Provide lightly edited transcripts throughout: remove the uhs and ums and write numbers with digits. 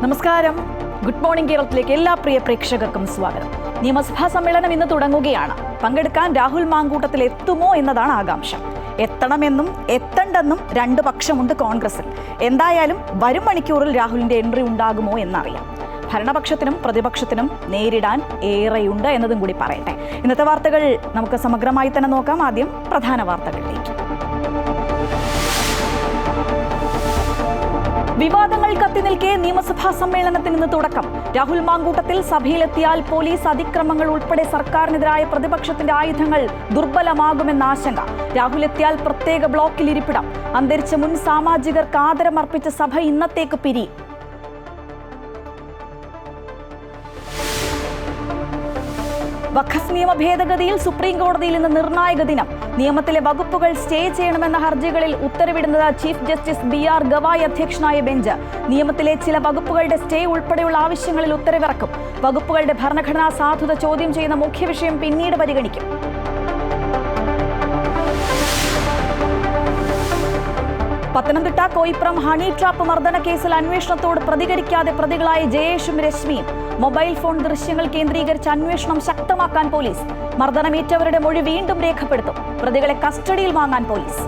നമസ്കാരം. Good morning കേരളത്തിലേക്ക് എല്ലാ പ്രിയ പ്രേക്ഷകർക്കും സ്വാഗതം. നിയമസഭാ സമ്മേളനം ഇന്ന് തുടങ്ങുകയാണ്. പങ്കെടുക്കാൻ രാഹുൽ മാങ്കൂട്ടത്തിൽ എത്തുമോ എന്നതാണ് ആകാംക്ഷ. എത്തണമെന്നും എത്തണ്ടെന്നും രണ്ട് പക്ഷമുണ്ട് കോൺഗ്രസിൽ. എന്തായാലും വരും മണിക്കൂറിൽ രാഹുലിന്റെ എൻട്രി ഉണ്ടാകുമോ എന്നറിയാം. ഭരണപക്ഷത്തിനും പ്രതിപക്ഷത്തിനും നേരിടാൻ ഏറെയുണ്ട് എന്നതും കൂടി പറയട്ടെ. ഇന്നത്തെ വാർത്തകൾ നമുക്ക് സമഗ്രമായി തന്നെ നോക്കാം. ആദ്യം പ്രധാന വാർത്തകളിലേക്ക്. വിവാദങ്ങൾ കത്തിനിൽക്കെ നിയമസഭാ സമ്മേളനത്തിന് ഇന്ന് തുടക്കം. രാഹുൽ മാങ്കൂട്ടത്തിൽ സഭയിലെത്തിയാൽ പോലീസ് അതിക്രമങ്ങൾ ഉൾപ്പെടെ സർക്കാരിനെതിരായ പ്രതിപക്ഷത്തിന്റെ ആയുധങ്ങൾ ദുർബലമാകുമെന്ന ആശങ്ക. രാഹുൽ എത്തിയാൽ പ്രത്യേക ബ്ലോക്കിൽ ഇരിപ്പിടം. അന്തരിച്ച മുൻ സാമാജികർക്ക് ആദരമർപ്പിച്ച സഭ ഇന്നത്തേക്ക് പിരിയും. വഖഫ് നിയമ ഭേദഗതിയിൽ സുപ്രീം കോടതിയിൽ ഇന്ന് നിർണായക ദിനം. നിയമത്തിലെ വകുപ്പുകൾ സ്റ്റേ ചെയ്യണമെന്ന ഹർജികളിൽ ഉത്തരവിടുന്നത് ചീഫ് ജസ്റ്റിസ് BR ഗവായ് അധ്യക്ഷനായ ബെഞ്ച്. നിയമത്തിലെ ചില വകുപ്പുകളുടെ സ്റ്റേ ഉൾപ്പെടെയുള്ള ആവശ്യങ്ങളിൽ ഉത്തരവിറക്കും. വകുപ്പുകളുടെ ഭരണഘടനാ സാധുത ചോദ്യം ചെയ്യുന്ന മുഖ്യ വിഷയം പിന്നീട് പരിഗണിക്കും. പത്തനംതിട്ട കോയിപ്പുറം ഹണി ട്രാപ്പ് മർദ്ദന കേസിൽ അന്വേഷണത്തോട് പ്രതികരിക്കാതെ പ്രതികളായ ജയേഷും രശ്മിയും. മൊബൈൽ ഫോൺ ദൃശ്യങ്ങൾ കേന്ദ്രീകരിച്ച് അന്വേഷണം ശക്തമാക്കാൻ പോലീസ്. മർദ്ദനമേറ്റവരുടെ മൊഴി വീണ്ടും രേഖപ്പെടുത്തും. പ്രതികളെ കസ്റ്റഡിയിൽ വാങ്ങാൻ പോലീസ്.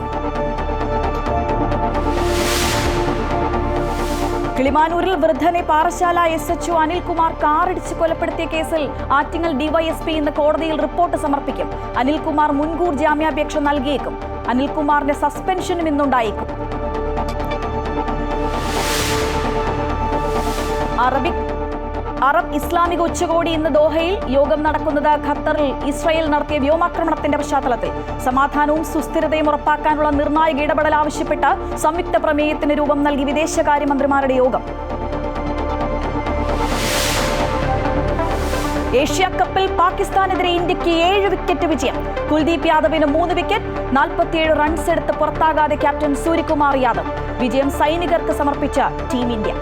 കിളിമാനൂരിൽ വൃദ്ധനെ പാറശാല SHO അനിൽകുമാർ കാറിടിച്ച് കൊലപ്പെടുത്തിയ കേസിൽ ആറ്റിങ്ങൽ DYSP ഇന്ന് കോടതിയിൽ റിപ്പോർട്ട് സമർപ്പിക്കും. അനിൽകുമാർ മുൻകൂർ ജാമ്യാപേക്ഷ നൽകിയേക്കും. അനിൽകുമാറിന്റെ സസ്പെൻഷനും ഇന്നുണ്ടായേക്കും. അറബ് ഇസ്ലാമിക ഉച്ചകോടി ഇന്ന് ദോഹയിൽ. യോഗം നടക്കുന്നത് ഖത്തറിൽ ഇസ്രായേൽ നടത്തിയ വ്യോമാക്രമണത്തിന്റെ പശ്ചാത്തലത്തിൽ. സമാധാനവും സുസ്ഥിരതയും ഉറപ്പാക്കാനുള്ള നിർണായക ഇടപെടൽ ആവശ്യപ്പെട്ട് സംയുക്ത പ്രമേയത്തിന് രൂപം നൽകി വിദേശകാര്യമന്ത്രിമാരുടെ യോഗം. ഏഷ്യ കപ്പിൽ പാകിസ്ഥാനെതിരെ ഇന്ത്യക്ക് 7 വിക്കറ്റ് വിജയം. കുൽദീപ് യാദവിന് 3 വിക്കറ്റ്. 47 റൺസ് എടുത്ത് പുറത്താകാതെ ക്യാപ്റ്റൻ സൂര്യകുമാർ യാദവ്. വിജയം സൈനികർക്ക് സമർപ്പിച്ച ടീം ഇന്ത്യ.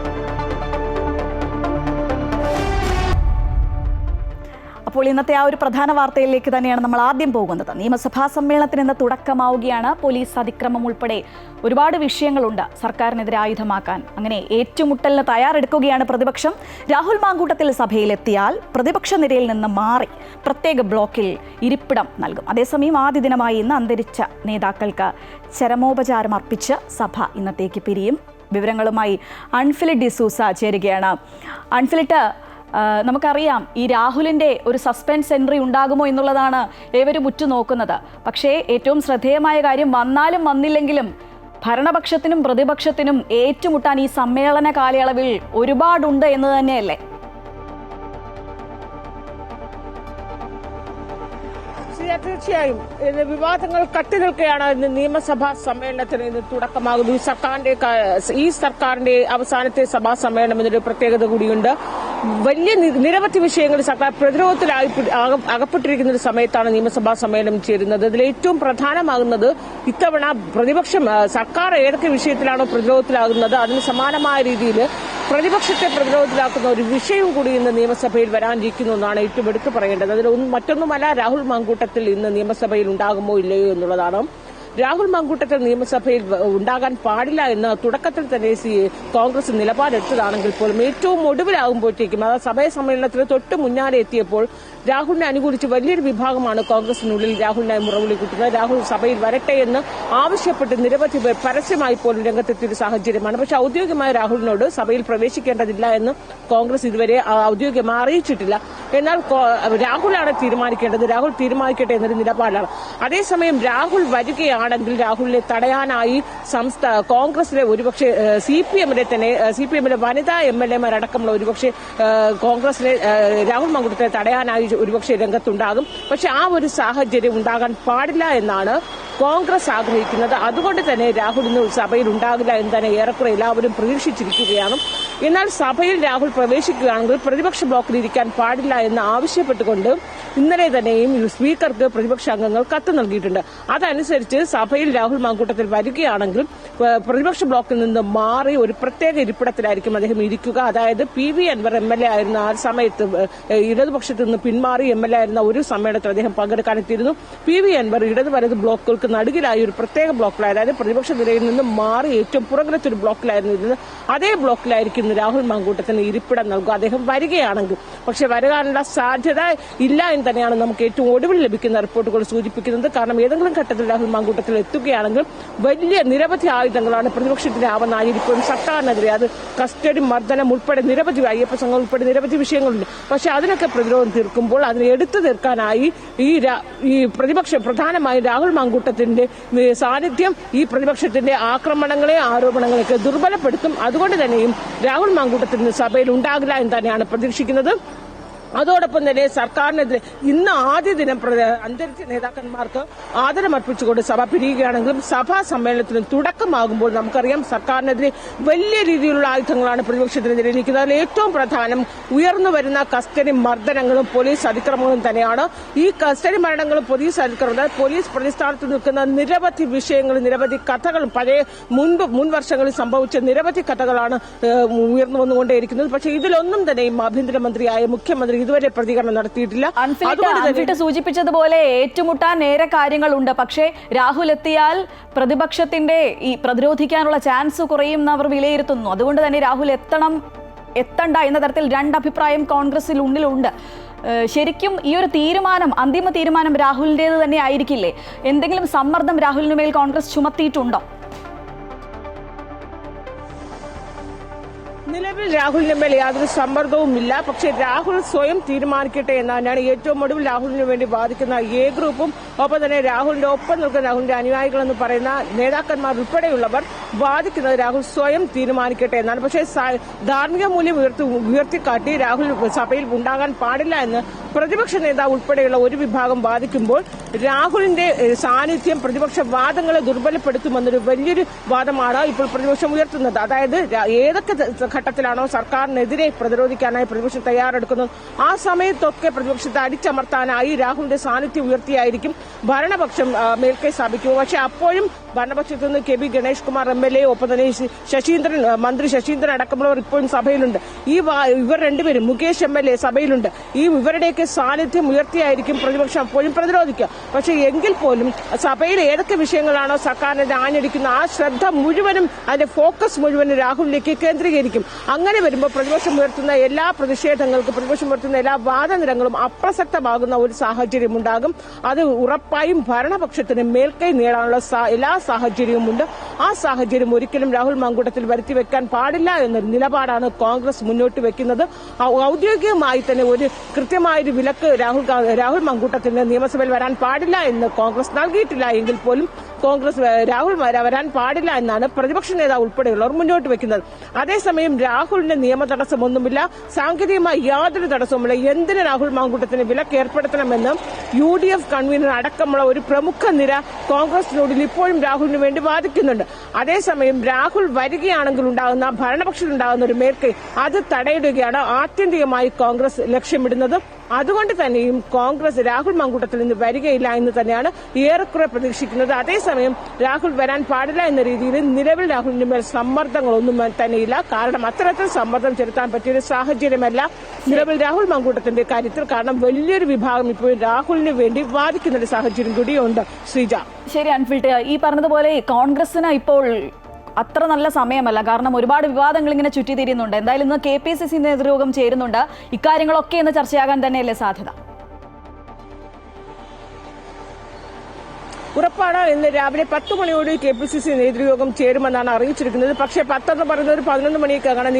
അപ്പോൾ ഇന്നത്തെ ആ ഒരു പ്രധാന വാർത്തയിലേക്ക് തന്നെയാണ് നമ്മൾ ആദ്യം പോകുന്നത്. നിയമസഭാ സമ്മേളനത്തിന് ഇന്ന് തുടക്കമാവുകയാണ്. പോലീസ് അതിക്രമം ഉൾപ്പെടെ ഒരുപാട് വിഷയങ്ങളുണ്ട് സർക്കാരിനെതിരെ ആയുധമാക്കാൻ. അങ്ങനെ ഏറ്റുമുട്ടലിന് തയ്യാറെടുക്കുകയാണ് പ്രതിപക്ഷം. രാഹുൽ മാങ്കൂട്ടത്തിൽ സഭയിലെത്തിയാൽ പ്രതിപക്ഷ നിരയിൽ നിന്ന് മാറി പ്രത്യേക ബ്ലോക്കിൽ ഇരിപ്പിടം നൽകും. അതേസമയം ആദ്യ ദിനമായി ഇന്ന് അന്തരിച്ച നേതാക്കൾക്ക് ചരമോപചാരം അർപ്പിച്ച് സഭ ഇന്നത്തേക്ക് പിരിയും. വിവരങ്ങളുമായി അൺഫിലിറ്റ് ഡിസൂസ ചേരുകയാണ്. അൺഫിലിറ്റ്, നമുക്കറിയാം ഈ രാഹുലിൻ്റെ ഒരു സസ്പെൻസ് എൻട്രി ഉണ്ടാകുമോ എന്നുള്ളതാണ് ഏവരും ഉറ്റുനോക്കുന്നത്. പക്ഷേ ഏറ്റവും ശ്രദ്ധേയമായ കാര്യം, വന്നാലും വന്നില്ലെങ്കിലും ഭരണപക്ഷത്തിനും പ്രതിപക്ഷത്തിനും ഏറ്റുമുട്ടാൻ ഈ സമ്മേളന കാലയളവിൽ ഒരുപാടുണ്ട് എന്ന് തന്നെയല്ലേ? തീർച്ചയായും വിവാദങ്ങൾ കത്തിനിൽക്കുകയാണ്. ഇന്ന് നിയമസഭാ സമ്മേളനത്തിന് ഇന്ന് തുടക്കമാകുന്നു. ഈ സർക്കാരിന്റെ അവസാനത്തെ സഭാ സമ്മേളനം എന്നൊരു പ്രത്യേകത കൂടിയുണ്ട്. വലിയ നിരവധി വിഷയങ്ങൾ സർക്കാർ പ്രതിരോധത്തിലായി അകപ്പെട്ടിരിക്കുന്ന ഒരു സമയത്താണ് നിയമസഭാ സമ്മേളനം ചേരുന്നത്. ഇതിൽ ഏറ്റവും പ്രധാനമാകുന്നത് ഇത്തവണ പ്രതിപക്ഷം സർക്കാർ ഏതൊക്കെ വിഷയത്തിലാണോ പ്രതിരോധത്തിലാകുന്നത് അതിന് സമാനമായ രീതിയിൽ പ്രതിപക്ഷത്തെ പ്രതിരോധത്തിലാക്കുന്ന ഒരു വിഷയവും കൂടി ഇന്ന് നിയമസഭയിൽ വരാനിരിക്കുന്നു എന്നാണ് ഏറ്റവും എടുത്തു പറയേണ്ടത്. അതിൽ മറ്റൊന്നുമല്ല, രാഹുൽ മാങ്കൂട്ടത്തിൽ ഇന്ന് നിയമസഭയിൽ ഉണ്ടാകുമോ ഇല്ലയോ എന്നുള്ളതാണ്. രാഹുൽ മാങ്കൂട്ടത്തിൽ നിയമസഭയിൽ ഉണ്ടാകാൻ പാടില്ല എന്ന് തുടക്കത്തിൽ തന്നെ കോൺഗ്രസ് നിലപാടെടുത്തതാണെങ്കിൽ പോലും ഏറ്റവും ഒടുവിലാകുമ്പോഴത്തേക്കും, അതായത് സഭയ സമ്മേളനത്തിന് തൊട്ട് മുന്നാലെ എത്തിയപ്പോൾ രാഹുലിനെ അനുകൂലിച്ച് വലിയൊരു വിഭാഗമാണ് കോൺഗ്രസിനുള്ളിൽ രാഹുലിനായി മുറവിളി കൂട്ടുന്നത്. രാഹുൽ സഭയിൽ വരട്ടെ എന്ന് ആവശ്യപ്പെട്ട് നിരവധി പേർ പരസ്യമായി പോലും രംഗത്തെത്തിയൊരു സാഹചര്യമാണ്. പക്ഷേ ഔദ്യോഗികമായ രാഹുലിനോട് സഭയിൽ പ്രവേശിക്കേണ്ടതില്ല എന്ന് കോൺഗ്രസ് ഇതുവരെ ഔദ്യോഗികമായി അറിയിച്ചിട്ടില്ല. എന്നാൽ രാഹുലാണ് തീരുമാനിക്കേണ്ടത്, രാഹുൽ തീരുമാനിക്കട്ടെ എന്നൊരു നിലപാടാണ്. അതേസമയം രാഹുൽ വരികയാണെങ്കിൽ രാഹുലിനെ തടയാനായി കോൺഗ്രസിലെ ഒരുപക്ഷെ CPM-ലെ വനിതാ MLA അടക്കമുള്ള ഒരുപക്ഷെ കോൺഗ്രസിലെ രാഹുൽ മാങ്കൂട്ടത്തെ തടയാനായി ഒരുപക്ഷെ രംഗത്തുണ്ടാകും. പക്ഷെ ആ ഒരു സാഹചര്യം ഉണ്ടാകാൻ പാടില്ല എന്നാണ് കോൺഗ്രസ് ആഗ്രഹിക്കുന്നത്. അതുകൊണ്ട് തന്നെ രാഹുൽ ഇന്ന് സഭയിൽ ഉണ്ടാകില്ല എന്ന് തന്നെ ഏറെക്കുറെ എല്ലാവരും പ്രതീക്ഷിച്ചിരിക്കുകയാണ്. എന്നാൽ സഭയിൽ രാഹുൽ പ്രവേശിക്കുകയാണെങ്കിൽ പ്രതിപക്ഷ ബ്ലോക്കിൽ ഇരിക്കാൻ പാടില്ല എന്ന് ആവശ്യപ്പെട്ടുകൊണ്ട് ഇന്നലെ തന്നെയും സ്പീക്കർക്ക് പ്രതിപക്ഷ അംഗങ്ങൾ കത്ത് നൽകിയിട്ടുണ്ട്. അതനുസരിച്ച് സഭയിൽ രാഹുൽ മാങ്കൂട്ടത്തിൽ വരികയാണെങ്കിൽ പ്രതിപക്ഷ ബ്ലോക്കിൽ നിന്ന് മാറി ഒരു പ്രത്യേക ഇരിപ്പിടത്തിലായിരിക്കും അദ്ദേഹം ഇരിക്കുക. അതായത് PV അൻവർ MLA ആയിരുന്ന ആ സമയത്ത് ഇടതുപക്ഷത്ത് നിന്ന് പിന്മാറി MLA ആയിരുന്ന ഒരു സമ്മേളനത്തിൽ അദ്ദേഹം പങ്കെടുക്കാനെത്തിയിരുന്നു. PV അൻവർ ഇടത് വലത് ബ്ലോക്കുകൾക്ക് നടുകിലായി ഒരു പ്രത്യേക ബ്ലോക്കിലായി, അതായത് പ്രതിപക്ഷ നിരയിൽ നിന്ന് മാറി ഏറ്റവും പുറകിലത്തെ ഒരു ബ്ലോക്കിലായിരുന്നു ഇരുന്നത്. അതേ ബ്ലോക്കിലായിരിക്കും ഇന്ന് രാഹുൽ മാങ്കൂട്ടത്തിന് ഇരിപ്പിടം നൽകും അദ്ദേഹം വരികയാണെങ്കിൽ. പക്ഷെ വരാനുള്ള സാധ്യത ഇല്ല എന്ന് തന്നെയാണ് നമുക്ക് ഏറ്റവും ഒടുവിൽ ലഭിക്കുന്ന റിപ്പോർട്ടുകൾ സൂചിപ്പിക്കുന്നത്. കാരണം ഏതെങ്കിലും ഘട്ടത്തിൽ രാഹുൽ മാങ്കൂട്ടത്തിൽ എത്തുകയാണെങ്കിൽ വലിയ നിരവധി ആയുധങ്ങളാണ് പ്രതിപക്ഷത്തിന്റെ ആവനായിരിക്കും സർക്കാരിനെതിരെ. അത് കസ്റ്റഡി മർദ്ദനം ഉൾപ്പെടെ നിരവധി അയ്യപ്പ സംഘം ഉൾപ്പെടെ നിരവധി വിഷയങ്ങളുണ്ട്. പക്ഷെ അതിനൊക്കെ പ്രതിരോധം തീർക്കുമ്പോൾ അതിനെ എടുത്തു തീർക്കാനായി ഈ പ്രധാനമായും രാഹുൽ മാങ്കൂട്ടത്തിന്റെ സാന്നിധ്യം ഈ പ്രതിപക്ഷത്തിന്റെ ആക്രമണങ്ങളെ ആരോപണങ്ങളെയൊക്കെ ദുർബലപ്പെടുത്തും. അതുകൊണ്ട് തന്നെയും രാഹുൽ മാങ്കൂട്ടത്തിന് സഭയിൽ ഉണ്ടാകില്ല എന്ന് തന്നെയാണ് പ്രതീക്ഷിക്കുന്നത്. അതോടൊപ്പം തന്നെ സർക്കാരിനെതിരെ ഇന്ന് ആദ്യ ദിനം അന്തരിച്ച നേതാക്കന്മാർക്ക് ആദരമർപ്പിച്ചുകൊണ്ട് സഭ പിരിയുകയാണെങ്കിലും സഭാ സമ്മേളനത്തിന് തുടക്കമാകുമ്പോൾ നമുക്കറിയാം സർക്കാരിനെതിരെ വലിയ രീതിയിലുള്ള ആയുധങ്ങളാണ് പ്രതിപക്ഷത്തിനെതിരെ ഇരിക്കുന്നത്. അതിൽ ഏറ്റവും പ്രധാനം ഉയർന്നു വരുന്ന കസ്റ്റഡി മർദ്ദനങ്ങളും പോലീസ് അതിക്രമങ്ങളും തന്നെയാണ്. ഈ കസ്റ്റഡി മരണങ്ങളും പോലീസ് അതിക്രമങ്ങളും പോലീസ് പ്രതിസ്ഥാനത്ത് നിൽക്കുന്ന നിരവധി വിഷയങ്ങൾ, നിരവധി കഥകളും മുൻ വർഷങ്ങളിൽ സംഭവിച്ച നിരവധി കഥകളാണ് ഉയർന്നു വന്നുകൊണ്ടേയിരിക്കുന്നത്. പക്ഷേ ഇതിലൊന്നും തന്നെയും ആഭ്യന്തരമന്ത്രിയായ മുഖ്യമന്ത്രി ഇതുവരെ പ്രതികരണം നടത്തിയിട്ടില്ല. അൻഫിട്ട് സൂചിപ്പിച്ചതുപോലെ ഏറ്റുമുട്ടാൻ ഏറെ കാര്യങ്ങളുണ്ട്. പക്ഷേ രാഹുൽ എത്തിയാൽ പ്രതിപക്ഷത്തിന്റെ ഈ പ്രതിരോധിക്കാനുള്ള ചാൻസ് കുറയും എന്ന് അവർ വിലയിരുത്തുന്നു. അതുകൊണ്ട് തന്നെ രാഹുൽ എത്തണ്ട എന്ന തരത്തിൽ രണ്ടഭിപ്രായം കോൺഗ്രസിൽ ഉള്ളിലുണ്ട്. ശരിക്കും ഈ ഒരു തീരുമാനം, അന്തിമ തീരുമാനം രാഹുലിന്റേത് തന്നെ ആയിരിക്കില്ലേ? എന്തെങ്കിലും സമ്മർദ്ദം രാഹുലിന് മേൽ കോൺഗ്രസ് ചുമത്തിയിട്ടുണ്ടോ? നിലവിൽ രാഹുലിന് മേൽ യാതൊരു സമ്മർദ്ദവുമില്ല. പക്ഷേ രാഹുൽ സ്വയം തീരുമാനിക്കട്ടെ എന്നാണ് ഏറ്റവും ഒടുവിൽ രാഹുലിന് വേണ്ടി വാദിക്കുന്ന എ ഗ്രൂപ്പും ഒപ്പം തന്നെ രാഹുലിന്റെ ഒപ്പം നിൽക്കുന്ന രാഹുലിന്റെ അനുയായികളെന്ന് പറയുന്ന നേതാക്കന്മാർ ഉൾപ്പെടെയുള്ളവർ വാദിക്കുന്നത് രാഹുൽ സ്വയം തീരുമാനിക്കട്ടെ എന്നാണ്. പക്ഷേ ധാർമ്മിക മൂല്യം ഉയർത്തിക്കാട്ടി രാഹുൽ സഭയിൽ ഉണ്ടാകാൻ പാടില്ല എന്ന് പ്രതിപക്ഷ നേതാവ് ഉൾപ്പെടെയുള്ള ഒരു വിഭാഗം വാദിക്കുമ്പോൾ രാഹുലിന്റെ സാന്നിധ്യം പ്രതിപക്ഷ വാദങ്ങളെ ദുർബലപ്പെടുത്തുമെന്നൊരു വലിയൊരു വാദമാണ് ഇപ്പോൾ പ്രതിപക്ഷം ഉയർത്തുന്നത്. അതായത് ഏതൊക്കെ ഘട്ടത്തിലാണോ സർക്കാരിനെതിരെ പ്രതിരോധിക്കാനായി പ്രതിപക്ഷം തയ്യാറെടുക്കുന്നത് ആ സമയത്തൊക്കെ പ്രതിപക്ഷത്തെ അടിച്ചമർത്താനായി രാഹുലിന്റെ സാന്നിധ്യം ഉയർത്തിയായിരിക്കും ഭരണപക്ഷം മേൽക്കൈ സ്ഥാപിക്കുക. പക്ഷെ അപ്പോഴും ഭരണപക്ഷത്തു നിന്ന് K B Ganesh Kumar MLA ഒപ്പം തന്നെ മന്ത്രി ശശീന്ദ്രൻ അടക്കമുള്ളവർ ഇപ്പോഴും സഭയിലുണ്ട്. ഇവർ രണ്ടുപേരും മുകേഷ് MLA സഭയിലുണ്ട്. ഇവരുടെയൊക്കെ സാന്നിധ്യം ഉയർത്തിയായിരിക്കും പ്രതിപക്ഷം അപ്പോഴും പ്രതിരോധിക്കുക. പക്ഷെ എങ്കിൽ പോലും സഭയിൽ ഏതൊക്കെ വിഷയങ്ങളാണോ സർക്കാരിനെ ആഞ്ഞടിക്കുന്ന ആ ശ്രദ്ധ മുഴുവനും അതിന്റെ ഫോക്കസ് മുഴുവനും രാഹുലിലേക്ക് കേന്ദ്രീകരിക്കും. അങ്ങനെ വരുമ്പോൾ പ്രതിപക്ഷം ഉയർത്തുന്ന എല്ലാ പ്രതിഷേധങ്ങൾക്കും പ്രതിപക്ഷം ഉയർത്തുന്ന എല്ലാ വാദനിരങ്ങളും അപ്രസക്തമാകുന്ന ഒരു സാഹചര്യം ഉണ്ടാകും. അത് ഉറപ്പായും ഭരണപക്ഷത്തിന് മേൽക്കൈ നേടാനുള്ള എല്ലാ സാഹചര്യവുമുണ്ട്. ആ സാഹചര്യം ഒരിക്കലും രാഹുൽ മാങ്കൂട്ടത്തിൽ വരുത്തിവെക്കാൻ പാടില്ല എന്നൊരു നിലപാടാണ് കോൺഗ്രസ് മുന്നോട്ട് വെക്കുന്നത്. ഔദ്യോഗികമായി തന്നെ ഒരു കൃത്യമായൊരു വിലക്ക് രാഹുൽ മാങ്കൂട്ടത്തിന് നിയമസഭയിൽ വരാൻ പാടില്ല എന്ന് കോൺഗ്രസ് നൽകിയിട്ടില്ല എങ്കിൽ പോലും കോൺഗ്രസ് രാഹുൽ വരാൻ പാടില്ല എന്നാണ് പ്രതിപക്ഷ നേതാവ് ഉൾപ്പെടെയുള്ളവർ മുന്നോട്ട് വെക്കുന്നത്. അതേസമയം രാഹുലിന് നിയമ തടസ്സമൊന്നുമില്ല, സാങ്കേതികമായി യാതൊരു തടസ്സവുമില്ല. എന്തിന് രാഹുൽ മാങ്കൂട്ടത്തിന് വിലക്ക് ഏർപ്പെടുത്തണമെന്ന് UDF കൺവീനർ അടക്കമുള്ള ഒരു പ്രമുഖ നിര കോൺഗ്രസിനോടിൽ ഇപ്പോഴും രാഹുലിന് വേണ്ടി വാദിക്കുന്നുണ്ട്. അതേസമയം രാഹുൽ വരികയാണെങ്കിൽ ഉണ്ടാകുന്ന ഭരണപക്ഷത്തിലുണ്ടാകുന്ന ഒരു മേൽക്കൈ അത് തടയിടുകയാണ് ആത്യന്തികമായി കോൺഗ്രസ് ലക്ഷ്യമിടുന്നത്. അതുകൊണ്ട് തന്നെയും കോൺഗ്രസ് രാഹുൽ മാങ്കൂട്ടത്തിൽ നിന്ന് വരികയില്ല എന്ന് തന്നെയാണ് ഏറെക്കുറെ പ്രതീക്ഷിക്കുന്നത്. അതേസമയം രാഹുൽ വരാൻ പാടില്ല എന്ന രീതിയിൽ നിലവിൽ രാഹുലിന്റെ മേൽ സമ്മർദ്ദങ്ങളൊന്നും തന്നെയില്ല. കാരണം അത്തരത്തിൽ സമ്മർദ്ദം ചെലുത്താൻ പറ്റിയൊരു സാഹചര്യമല്ല നിലവിൽ രാഹുൽ മാങ്കൂട്ടത്തിന്റെ കാര്യത്തിൽ. കാരണം വലിയൊരു വിഭാഗം ഇപ്പോൾ രാഹുലിന് വേണ്ടി വാദിക്കുന്ന ഒരു സാഹചര്യം കൂടിയുണ്ട്. ശ്രീജ, ശരി അൻഫിൽട്ട്, ഈ പറഞ്ഞതുപോലെ കോൺഗ്രസിന് ഇപ്പോൾ അത്ര നല്ല സമയമല്ല. കാരണം ഒരുപാട് വിവാദങ്ങൾ ഇങ്ങനെ ചുറ്റിത്തിരിയുന്നുണ്ട്. എന്തായാലും ഇന്ന് KPCC നേതൃയോഗം ചേരുന്നുണ്ട്. ഇക്കാര്യങ്ങളൊക്കെ ഇന്ന് ചർച്ചയാകാൻ തന്നെയല്ലേ സാധ്യത? ഉറപ്പാണ്. ഇന്ന് രാവിലെ 10 മണിയോട് KPCC നേതൃയോഗം ചേരുമെന്നാണ് അറിയിച്ചിരിക്കുന്നത്. പക്ഷേ 10 എന്ന് പറയുന്നത് ഒരു 11 മണിക്കാണ്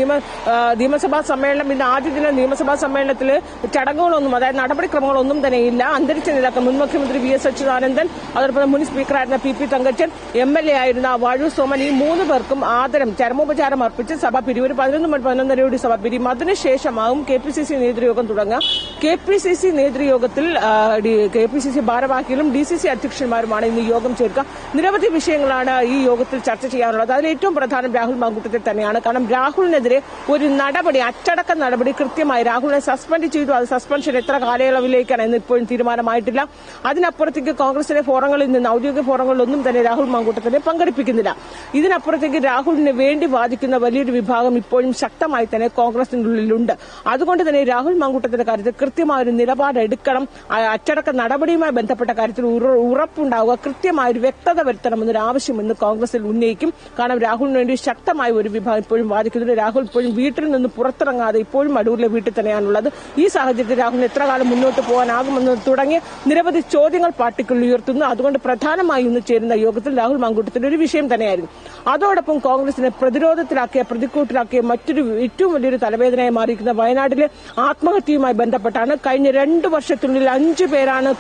നിയമസഭാ സമ്മേളനം. ഇന്ന് ആദ്യ ദിന നിയമസഭാ സമ്മേളനത്തിൽ ചടങ്ങുകളൊന്നും, അതായത് നടപടിക്രമങ്ങളൊന്നും തന്നെയില്ല. അന്തരിച്ച നേതാക്കൾ മുൻ മുഖ്യമന്ത്രി VS അച്യുതാനന്ദൻ, അതോടൊപ്പം മുൻ സ്പീക്കറായിരുന്ന PP തങ്കച്ചൻ, MLA ആയിരുന്ന വാഴൂർ സോമൻ, ഈ 3 പേർക്കും ആദരം ചരമോപചാരം അർപ്പിച്ച് സഭ പിരിവ്. ഒരു 11-11:30 സഭ പിരിയും. അതിനുശേഷമാവും KPCC നേതൃയോഗം തുടങ്ങുക. KPCC നേതൃയോഗത്തിൽ KPCC ഭാരവാഹികളും DCC അധ്യക്ഷന്മാരുമാണ് ഇന്ന് യോഗം ചേർക്കുക. നിരവധി വിഷയങ്ങളാണ് ഈ യോഗത്തിൽ ചർച്ച ചെയ്യാനുള്ളത്. അതിൽ ഏറ്റവും പ്രധാനം രാഹുൽ മാങ്കൂട്ടത്തിൽ തന്നെയാണ്. കാരണം രാഹുലിനെതിരെ ഒരു നടപടി, അച്ചടക്ക നടപടി കൃത്യമായി രാഹുലിനെ സസ്പെൻഡ് ചെയ്തു. അത് സസ്പെൻഷൻ എത്ര കാലയളവിലേക്കാണ് എന്ന് ഇപ്പോഴും തീരുമാനമായിട്ടില്ല. അതിനപ്പുറത്തേക്ക് കോൺഗ്രസിലെ ഫോറങ്ങളിൽ നിന്ന്, ഔദ്യോഗിക ഫോറങ്ങളിലൊന്നും തന്നെ രാഹുൽ മാങ്കൂട്ടത്തിനെ പങ്കെടുപ്പിക്കുന്നില്ല. ഇതിനപ്പുറത്തേക്ക് രാഹുലിന് വേണ്ടി വാദിക്കുന്ന വലിയൊരു വിഭാഗം ഇപ്പോഴും ശക്തമായി തന്നെ കോൺഗ്രസിനുള്ളിലുണ്ട്. അതുകൊണ്ട് തന്നെ രാഹുൽ മാങ്കൂട്ടത്തിന്റെ കാര്യത്തിൽ കൃത്യമായ ഒരു നിലപാടെടുക്കണം. അച്ചടക്ക നടപടിയുമായി ബന്ധപ്പെട്ട കാര്യത്തിൽ ഉറപ്പുണ്ടാവുക. കൃത്യമായ ഒരു വ്യക്തത വരുത്തണമെന്നൊരു ആവശ്യം ഇന്ന് കോൺഗ്രസിൽ ഉന്നയിക്കും. കാരണം രാഹുലിന് വേണ്ടി ശക്തമായ ഒരു വിഭാഗം ഇപ്പോഴും വാദിക്കുന്നുണ്ട്. രാഹുൽ ഇപ്പോഴും വീട്ടിൽ നിന്ന് പുറത്തിറങ്ങാതെ ഇപ്പോഴും അടൂരിലെ വീട്ടിൽ തന്നെയാണുള്ളത്. ഈ സാഹചര്യത്തിൽ രാഹുലിന് എത്ര കാലം മുന്നോട്ട് പോകാനാകുമെന്ന് തുടങ്ങി നിരവധി ചോദ്യങ്ങൾ പാർട്ടിക്കുള്ളിൽ ഉയർത്തുന്നു. അതുകൊണ്ട് പ്രധാനമായും ഇന്ന് ചേരുന്ന യോഗത്തിൽ രാഹുൽ മാങ്കൂട്ടത്തിന്റെ ഒരു വിഷയം തന്നെയായിരുന്നു. അതോടൊപ്പം കോൺഗ്രസിനെ പ്രതിക്കൂട്ടിലാക്കിയ മറ്റൊരു ഏറ്റവും വലിയൊരു തലവേദനയായി മാറിയിരിക്കുന്ന വയനാട്ടിലെ ആത്മഹത്യയുമായി ബന്ധപ്പെട്ടാണ്. കഴിഞ്ഞ 2 വർഷത്തിനുള്ളിൽ 5 പേരാണ്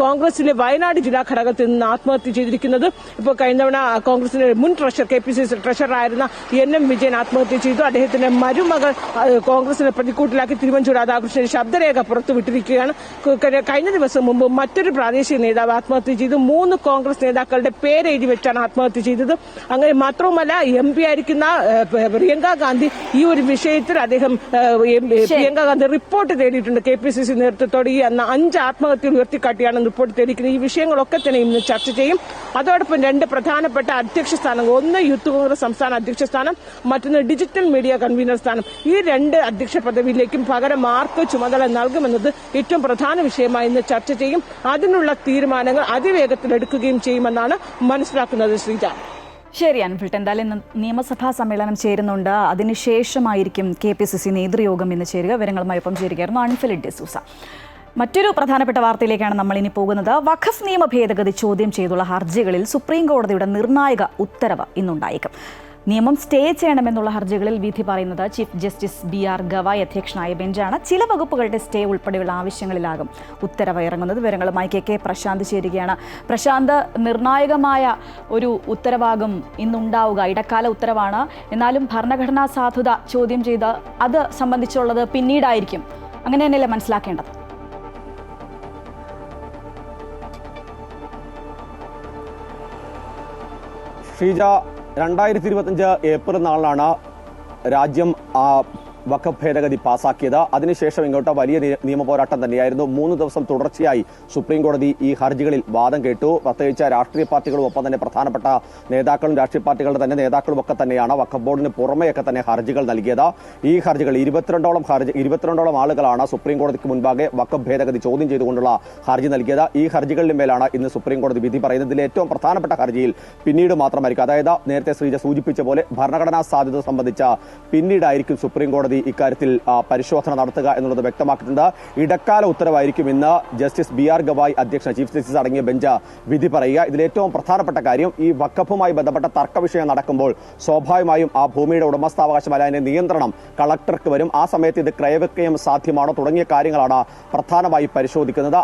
കോൺഗ്രസിലെ വയനാട് ജില്ലാ ഘടകത്തിൽ നിന്ന് ആത്മഹത്യ ചെയ്തിരിക്കുന്നത്. ഇപ്പോൾ കഴിഞ്ഞ തവണ കോൺഗ്രസിന്റെ മുൻ KPCC ട്രഷററായിരുന്ന NM വിജയൻ ആത്മഹത്യ ചെയ്തു. അദ്ദേഹത്തിന്റെ മരുമകൾ കോൺഗ്രസിനെ പ്രതിക്കൂട്ടിലാക്കി തിരുവഞ്ചൂർ രാധാകൃഷ്ണൻ ശബ്ദരേഖ പുറത്തുവിട്ടിരിക്കുകയാണ്. കഴിഞ്ഞ ദിവസം മുമ്പ് മറ്റൊരു പ്രാദേശിക നേതാവ് ആത്മഹത്യ ചെയ്തു. 3 കോൺഗ്രസ് നേതാക്കളുടെ പേര് എഴുതി വെച്ചാണ് ആത്മഹത്യ ചെയ്തത്. അങ്ങനെ മാത്രവുമല്ല, MP ആയിരിക്കുന്ന പ്രിയങ്ക ഗാന്ധി ഈ ഒരു വിഷയത്തിൽ പ്രിയങ്ക ഗാന്ധി റിപ്പോർട്ട് തേടിയിട്ടുണ്ട്. KPCC നേതൃത്വത്തോട് ഈ 5 ആത്മഹത്യകൾ ഉയർത്തിക്കാട്ടിയാണ് റിപ്പോർട്ട് തേടിയിരിക്കുന്നത്. ഈ വിഷയങ്ങളൊക്കെ തന്നെ ഇന്ന് ചർച്ച ചെയ്യും. അതോടൊപ്പം 2 പ്രധാനപ്പെട്ട അധ്യക്ഷ സ്ഥാനങ്ങൾ, ഒന്ന് യൂത്ത് കോൺഗ്രസ് സംസ്ഥാന അധ്യക്ഷ സ്ഥാനം, മറ്റൊന്ന് ഡിജിറ്റൽ മീഡിയ കൺവീനർ സ്ഥാനം. ഈ 2 അധ്യക്ഷ പദവിയിലേക്കും പകരം ആർക്ക് ചുമതല നൽകുമെന്നത് ഏറ്റവും പ്രധാന വിഷയമായി ഇന്ന് ചർച്ച ചെയ്യും. അതിനുള്ള തീരുമാനങ്ങൾ അതിവേഗത്തിൽ എടുക്കുകയും ചെയ്യുമെന്നാണ് മനസ്സിലാക്കുന്നത്. ശ്രീജ. ശരി അൻഫിൽട്ട്, എന്തായാലും നിയമസഭാ സമ്മേളനം ചേരുന്നുണ്ട്. അതിനുശേഷമായിരിക്കും KPCC നേതൃയോഗം ഇന്ന് ചേരുക. വിവരങ്ങളുമായി ഒപ്പം ചേരുകയായിരുന്നു അൻഫിലിഡ് ഡിസൂസ. മറ്റൊരു പ്രധാനപ്പെട്ട വാർത്തയിലേക്കാണ് നമ്മൾ ഇനി പോകുന്നത്. വഖഫ് നിയമ ഭേദഗതി ചോദ്യം ചെയ്തുള്ള ഹർജികളിൽ സുപ്രീം കോടതിയുടെ നിർണായക ഉത്തരവ് ഇന്നുണ്ടായേക്കും. നിയമം സ്റ്റേ ചെയ്യണമെന്നുള്ള ഹർജികളിൽ വിധി പറയുന്നത് ചീഫ് ജസ്റ്റിസ് BR ഗവായ് അധ്യക്ഷനായ ബെഞ്ചാണ്. ചില വകുപ്പുകളുടെ സ്റ്റേ ഉൾപ്പെടെയുള്ള ആവശ്യങ്ങളിലാകും ഉത്തരവ് ഇറങ്ങുന്നത്. വിവരങ്ങളുമായി KK പ്രശാന്ത് ചേരുകയാണ്. പ്രശാന്ത്, നിർണായകമായ ഒരു ഉത്തരവാകും ഇന്നുണ്ടാവുക. ഇടക്കാല ഉത്തരവാണ്. എന്നാലും ഭരണഘടനാ സാധുത ചോദ്യം ചെയ്ത് അത് സംബന്ധിച്ചുള്ളത് പിന്നീടായിരിക്കും. അങ്ങനെ തന്നെയല്ലേ മനസ്സിലാക്കേണ്ടത്? ഷീജ, 2025 ഏപ്രിൽ 4 രാജ്യം വഖഫ് ഭേദഗതി പാസാക്കിയത്. അതിനുശേഷം ഇങ്ങോട്ട് വലിയ നിയമ പോരാട്ടം തന്നെയായിരുന്നു. 3 ദിവസം തുടർച്ചയായി സുപ്രീം കോടതി ഈ ഹർജികളിൽ വാദം കേട്ടു. പ്രത്യേകിച്ച് രാഷ്ട്രീയ പാർട്ടികളും ഒപ്പം തന്നെ പ്രധാനപ്പെട്ട നേതാക്കളും രാഷ്ട്രീയ പാർട്ടികളുടെ തന്നെ നേതാക്കളും ഒക്കെ തന്നെയാണ് വഖഫ് ബോർഡിന് പുറമെയൊക്കെ തന്നെ ഹർജികൾ നൽകിയത്. ഈ ഹർജികൾ 22ഓളം ആളുകളാണ് സുപ്രീം കോടതിക്ക് മുൻപാകെ വഖഫ് ഭേദഗതി ചോദ്യം ചെയ്തുകൊണ്ടുള്ള ഹർജി നൽകിയത്. ഈ ഹർജികളിന് മേലാണ് ഇന്ന് സുപ്രീം കോടതി വിധി പറയുന്നത്. ഇതിൽ ഏറ്റവും പ്രധാനപ്പെട്ട ഹർജിയിൽ പിന്നീട് മാത്രമായിരിക്കും, അതായത് നേരത്തെ ശ്രീജ സൂചിപ്പിച്ച പോലെ ഭരണഘടനാ സാധ്യത സംബന്ധിച്ച പിന്നീടായിരിക്കും സുപ്രീം കോടതി ഇക്കാര്യത്തിൽ പരിശോധന നടത്തുക എന്നുള്ളത് വ്യക്തമാക്കിയിട്ടുണ്ട്. ഇടക്കാല ഉത്തരവായിരിക്കും ഇന്ന് ജസ്റ്റിസ് BR ഗവായ് അധ്യക്ഷൻ ചീഫ് ജസ്റ്റിസ് അടങ്ങിയ ബെഞ്ച് വിധി പറയുക. ഇതിൽ ഏറ്റവും പ്രധാനപ്പെട്ട കാര്യം, ഈ വഖഫുമായി ബന്ധപ്പെട്ട തർക്ക വിഷയം നടക്കുമ്പോൾ സ്വാഭാവികമായും ആ ഭൂമിയുടെ ഉടമസ്ഥാവകാശം അതിന്റെ നിയന്ത്രണം കളക്ടർക്ക് വരും. ആ സമയത്ത് ഇത് ക്രയവിക്രയം സാധ്യമാണോ തുടങ്ങിയ കാര്യങ്ങളാണ് പ്രധാനമായി പരിശോധിക്കുന്നത്.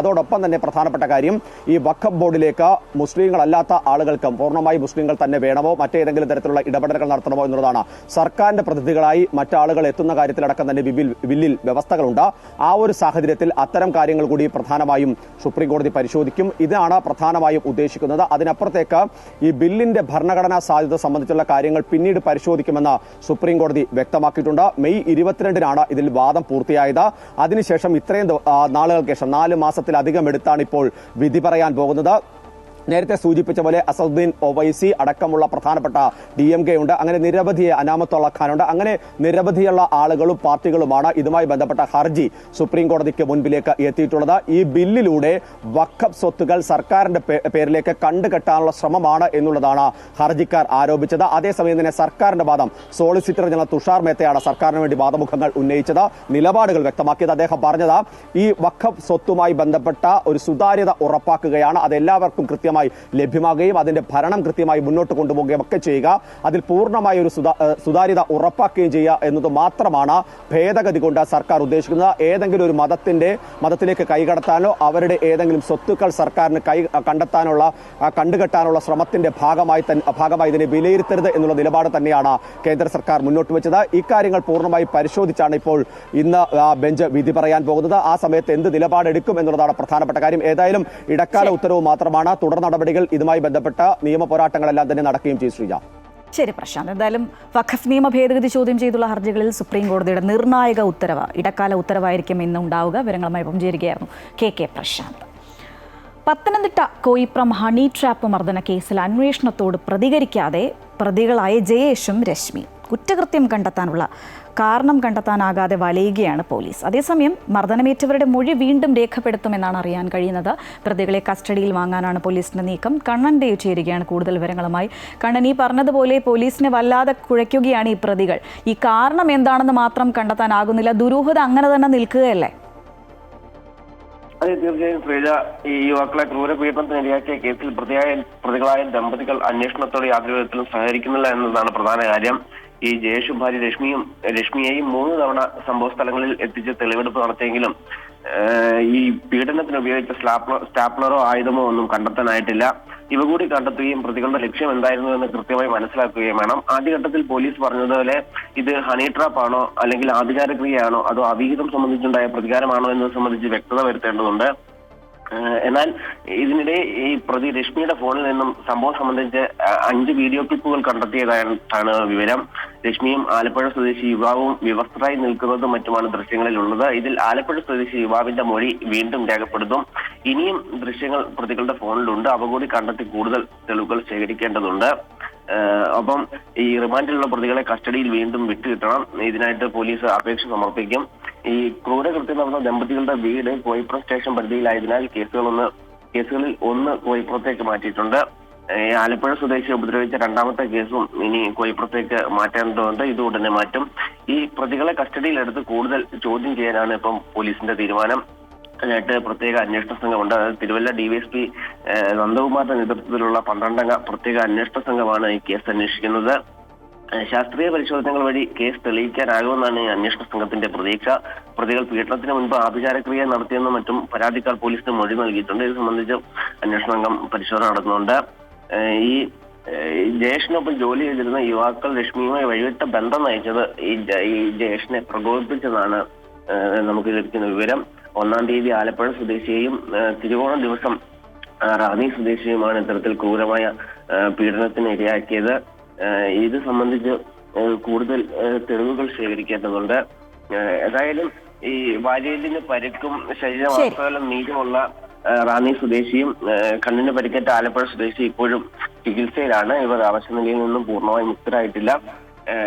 അതോടൊപ്പം തന്നെ പ്രധാനപ്പെട്ട കാര്യം, ഈ വഖഫ് ബോർഡിലേക്ക് മുസ്ലിങ്ങളല്ലാത്ത ആളുകൾക്ക് പൂർണ്ണമായി മുസ്ലിങ്ങൾ തന്നെ വേണമോ മറ്റേതെങ്കിലും തരത്തിലുള്ള ഇടപെടലുകൾ നടത്തണമോ എന്നുള്ളതാണ്. സർക്കാരിന്റെ പ്രതിനിധികളായി മറ്റാളുകൾ എത്തുന്ന കാര്യത്തിലടക്കം തന്നെ ബില്ലിൽ വ്യവസ്ഥകളുണ്ട്. ആ ഒരു സാഹചര്യത്തിൽ അത്തരം കാര്യങ്ങൾ കൂടി പ്രധാനമായും സുപ്രീം കോടതി പരിശോധിക്കും. ഇതാണ് പ്രധാനമായും ഉദ്ദേശിക്കുന്നത്. അതിനപ്പുറത്തേക്ക് ഈ ബില്ലിന്റെ ഭരണഘടനാ സാധ്യത സംബന്ധിച്ചുള്ള കാര്യങ്ങൾ പിന്നീട് പരിശോധിക്കുമെന്ന് സുപ്രീം കോടതി വ്യക്തമാക്കിയിട്ടുണ്ട്. മെയ് 22 ഇതിൽ വാദം പൂർത്തിയായത്. അതിനുശേഷം ഇത്രയും നാളുകൾക്ക് ശേഷം 4 മാസത്തിലധികം എടുത്താണ് ഇപ്പോൾ വിധി പറയാൻ പോകുന്നത്. നേരത്തെ സൂചിപ്പിച്ച പോലെ അസദുദ്ദീൻ ഒവൈസി അടക്കമുള്ള പ്രധാനപ്പെട്ട DMK ഉണ്ട്. അങ്ങനെ നിരവധി അനാമത്തുള്ള ഖാനുണ്ട്. അങ്ങനെ നിരവധിയുള്ള ആളുകളും പാർട്ടികളുമാണ് ഇതുമായി ബന്ധപ്പെട്ട ഹർജി സുപ്രീം കോടതിക്ക് മുൻപിലേക്ക് എത്തിയിട്ടുള്ളത്. ഈ ബില്ലിലൂടെ വഖഫ് സ്വത്തുകൾ സർക്കാരിന്റെ പേരിലേക്ക് കണ്ടുകെട്ടാനുള്ള ശ്രമമാണ് എന്നുള്ളതാണ് ഹർജിക്കാർ ആരോപിച്ചത്. അതേസമയം തന്നെ സർക്കാരിന്റെ വാദം സോളിസിറ്റർ ജനറൽ തുഷാർ മേത്തയാണ് സർക്കാരിന് വേണ്ടി വാദമുഖങ്ങൾ ഉന്നയിച്ചത്, നിലപാടുകൾ വ്യക്തമാക്കിയത്. അദ്ദേഹം പറഞ്ഞത് ഈ വഖഫ് സ്വത്തുമായി ബന്ധപ്പെട്ട ഒരു സുതാര്യത ഉറപ്പാക്കുകയാണ്. അതെല്ലാവർക്കും കൃത്യമായി ലഭ്യമാകുകയും അതിന്റെ ഭരണം കൃത്യമായി മുന്നോട്ട് കൊണ്ടുപോകുകയും ഒക്കെ ചെയ്യുക, അതിൽ പൂർണ്ണമായ ഒരു സുതാര്യത ഉറപ്പാക്കുകയും ചെയ്യുക എന്നത് മാത്രമാണ് ഭേദഗതി കൊണ്ട് സർക്കാർ ഉദ്ദേശിക്കുന്നത്. ഏതെങ്കിലും ഒരു മതത്തിലേക്ക് കൈകടത്താനോ അവരുടെ ഏതെങ്കിലും സ്വത്തുക്കൾ സർക്കാരിന് കണ്ടുകെട്ടാനുള്ള ശ്രമത്തിന്റെ ഭാഗമായി ഇതിനെ വിലയിരുത്തരുത് എന്നുള്ള നിലപാട് തന്നെയാണ് കേന്ദ്ര സർക്കാർ മുന്നോട്ട് വെച്ചത്. ഇക്കാര്യങ്ങൾ പൂർണ്ണമായി പരിശോധിച്ചാണ് ഇപ്പോൾ ഇന്ന് ബെഞ്ച് വിധി പറയാൻ പോകുന്നത്. ആ സമയത്ത് എന്ത് നിലപാടെടുക്കും എന്നുള്ളതാണ് പ്രധാനപ്പെട്ട കാര്യം. ഏതായാലും ഇടക്കാല ഉത്തരവ് മാത്രമാണ്. തുടർ നടപടികൾ ഇതുമായി ബന്ധപ്പെട്ട നിയമ പോരാട്ടങ്ങളെല്ലാം തന്നെ നടക്കുകയും ചെയ്യും. ശ്രീജ. ശരി പ്രശാന്ത്, എന്തായാലും വഖഫ് നിയമ ഭേദഗതി ചോദ്യം ചെയ്തുള്ള ഹർജികളിൽ സുപ്രീം കോടതിയുടെ നിർണായക ഉത്തരവ്, ഇടക്കാല ഉത്തരവായിരിക്കും ഇന്ന് ഉണ്ടാവുക. വിവരങ്ങളുമായി ഒപ്പം ചേരുകയായിരുന്നു KK Prashanth. Pathanamthitta Koipram honey trap മർദ്ദന കേസിൽ അന്വേഷണത്തോട് പ്രതികരിക്കാതെ പ്രതികളായ ജയേഷും രശ്മി കുറ്റകൃത്യം കണ്ടെത്താനുള്ള കാരണം കണ്ടെത്താനാകാതെ വലയുകയാണ് പോലീസ്. അതേസമയം മർദ്ദനമേറ്റവരുടെ മൊഴി വീണ്ടും രേഖപ്പെടുത്തുമെന്നാണ് അറിയാൻ കഴിയുന്നത്. പ്രതികളെ കസ്റ്റഡിയിൽ വാങ്ങാനാണ് പോലീസിന്റെ നീക്കം. കണ്ണൻ ദേവ് ചേരുകയാണ് കൂടുതൽ വിവരങ്ങളുമായി. കണ്ണൻ, ഈ പറഞ്ഞതുപോലെ പോലീസിനെ വല്ലാതെ കുഴയ്ക്കുകയാണ് ഈ പ്രതികൾ. ഈ കാരണം എന്താണെന്ന് മാത്രം കണ്ടെത്താനാകുന്നില്ല. ദുരൂഹത അങ്ങനെ തന്നെ നിൽക്കുകയല്ലേ? അതെ, തീർച്ചയായും ശ്രീജ. ഈ യുവാക്കളെ ക്രൂരപീഡനത്തിന് ഇരയാക്കിയ കേസിൽ പ്രതികളായ ദമ്പതികൾ അന്വേഷണത്തോടെ യാതൊരു വിധത്തിലും സഹകരിക്കുന്നില്ല എന്നതാണ് പ്രധാന കാര്യം. ഈ ജയേഷും ഭാര്യ രശ്മിയെയും 3 തവണ സംഭവ സ്ഥലങ്ങളിൽ എത്തിച്ച് തെളിവെടുപ്പ് നടത്തിയെങ്കിലും ഈ പീഡനത്തിന് ഉപയോഗിച്ച സ്റ്റാപ്ലറോ ആയുധമോ ഒന്നും കണ്ടെത്താനായിട്ടില്ല. ഇവ കൂടി കണ്ടെത്തുകയും പ്രതികളുടെ ലക്ഷ്യം എന്തായിരുന്നു എന്ന് കൃത്യമായി മനസ്സിലാക്കുകയും വേണം. ആദ്യഘട്ടത്തിൽ പോലീസ് പറഞ്ഞതുപോലെ ഇത് ഹണി ട്രാപ്പ് ആണോ അല്ലെങ്കിൽ ആധികാരക്രിയയാണോ അതോ അവിഹിതം സംബന്ധിച്ചുണ്ടായ പ്രതികാരമാണോ എന്നത് സംബന്ധിച്ച് വ്യക്തത വരുത്തേണ്ടതുണ്ട്. എന്നാൽ ഇതിനിടെ ഈ പ്രതി രശ്മിയുടെ ഫോണിൽ നിന്നും സംഭവം സംബന്ധിച്ച് 5 വീഡിയോ ക്ലിപ്പുകൾ കണ്ടെത്തിയതായിട്ടാണ് വിവരം. രശ്മിയും ആലപ്പുഴ സ്വദേശി യുവാവും വിവസ്ത്രരായി നിൽക്കുന്നതും മറ്റുമാണ് ദൃശ്യങ്ങളിലുള്ളത്. ഇതിൽ ആലപ്പുഴ സ്വദേശി യുവാവിന്റെ മൊഴി വീണ്ടും രേഖപ്പെടുത്തും. ഇനിയും ദൃശ്യങ്ങൾ പ്രതികളുടെ ഫോണിലുണ്ട്. അവ കൂടി കണ്ടെത്തി കൂടുതൽ തെളിവുകൾ ശേഖരിക്കേണ്ടതുണ്ട്. ഒപ്പം ഈ റിമാൻഡിലുള്ള പ്രതികളെ കസ്റ്റഡിയിൽ വീണ്ടും വിട്ടുകിട്ടണം. ഇതിനായിട്ട് പോലീസ് അപേക്ഷ സമർപ്പിക്കും. ഈ ക്രൂരകൃത്യം നടന്ന ദമ്പതികളുടെ വീട് കോയിപ്പുറം സ്റ്റേഷൻ പരിധിയിലായതിനാൽ കേസുകളിൽ ഒന്ന് കോയിപ്പുറത്തേക്ക് മാറ്റിയിട്ടുണ്ട്. ആലപ്പുഴ സ്വദേശിയെ ഉപദ്രവിച്ച 2ാമത്തെ കേസും ഇനി കോയിപ്പുറത്തേക്ക് മാറ്റേണ്ടതുണ്ട്. ഇത് ഉടനെ മാറ്റും. ഈ പ്രതികളെ കസ്റ്റഡിയിലെടുത്ത് കൂടുതൽ ചോദ്യം ചെയ്യാനാണ് ഇപ്പം പോലീസിന്റെ തീരുമാനം. അതിനായിട്ട് പ്രത്യേക അന്വേഷണ സംഘമുണ്ട്. തിരുവല്ല ഡിവൈഎസ്പി നന്ദകുമാറിന്റെ നേതൃത്വത്തിലുള്ള 12-അംഗ പ്രത്യേക അന്വേഷണ സംഘമാണ് ഈ കേസ് അന്വേഷിക്കുന്നത്. ശാസ്ത്രീയ പരിശോധനകൾ വഴി കേസ് തെളിയിക്കാനാകുമെന്നാണ് ഈ അന്വേഷണ സംഘത്തിന്റെ പ്രതീക്ഷ. പ്രതികൾ പീഡനത്തിന് മുൻപ് ആഭിചാരക്രിയ നടത്തിയെന്നും മറ്റും പരാതിക്കാർ പോലീസിന് മൊഴി നൽകിയിട്ടുണ്ട്. ഇത് സംബന്ധിച്ച് അന്വേഷണ സംഘം പരിശോധന നടത്തുന്നുണ്ട്. ഈ ജയേഷിനൊപ്പം ജോലി ചെയ്തിരുന്ന യുവാക്കൾ രശ്മിയുമായി വഴിവിട്ട ബന്ധം നയിച്ചത് ഈ ജയേഷിനെ പ്രകോപിപ്പിച്ചതാണ് നമുക്ക് ലഭിക്കുന്ന വിവരം. 1-ാം തീയതി ആലപ്പുഴ സ്വദേശിയെയും തിരുവോണം ദിവസം റാന്നി സ്വദേശിയുമാണ് ഇത്തരത്തിൽ ക്രൂരമായ പീഡനത്തിന് ഇരയാക്കിയത്. ഇത് സംബന്ധിച്ച് കൂടുതൽ തെളിവുകൾ ശേഖരിക്കേണ്ടതുണ്ട്. ഏതായാലും ഈ വാരിയലിന് പരിക്കും ശരീരമാസകലം നീക്കമുള്ള റാന്നി സ്വദേശിയും കണ്ണിന് പരിക്കേറ്റ ആലപ്പുഴ സ്വദേശി ഇപ്പോഴും ചികിത്സയിലാണ്. ഇവർ അവശനിലയിൽ നിന്നും പൂർണ്ണമായി മുക്തരായിട്ടില്ല.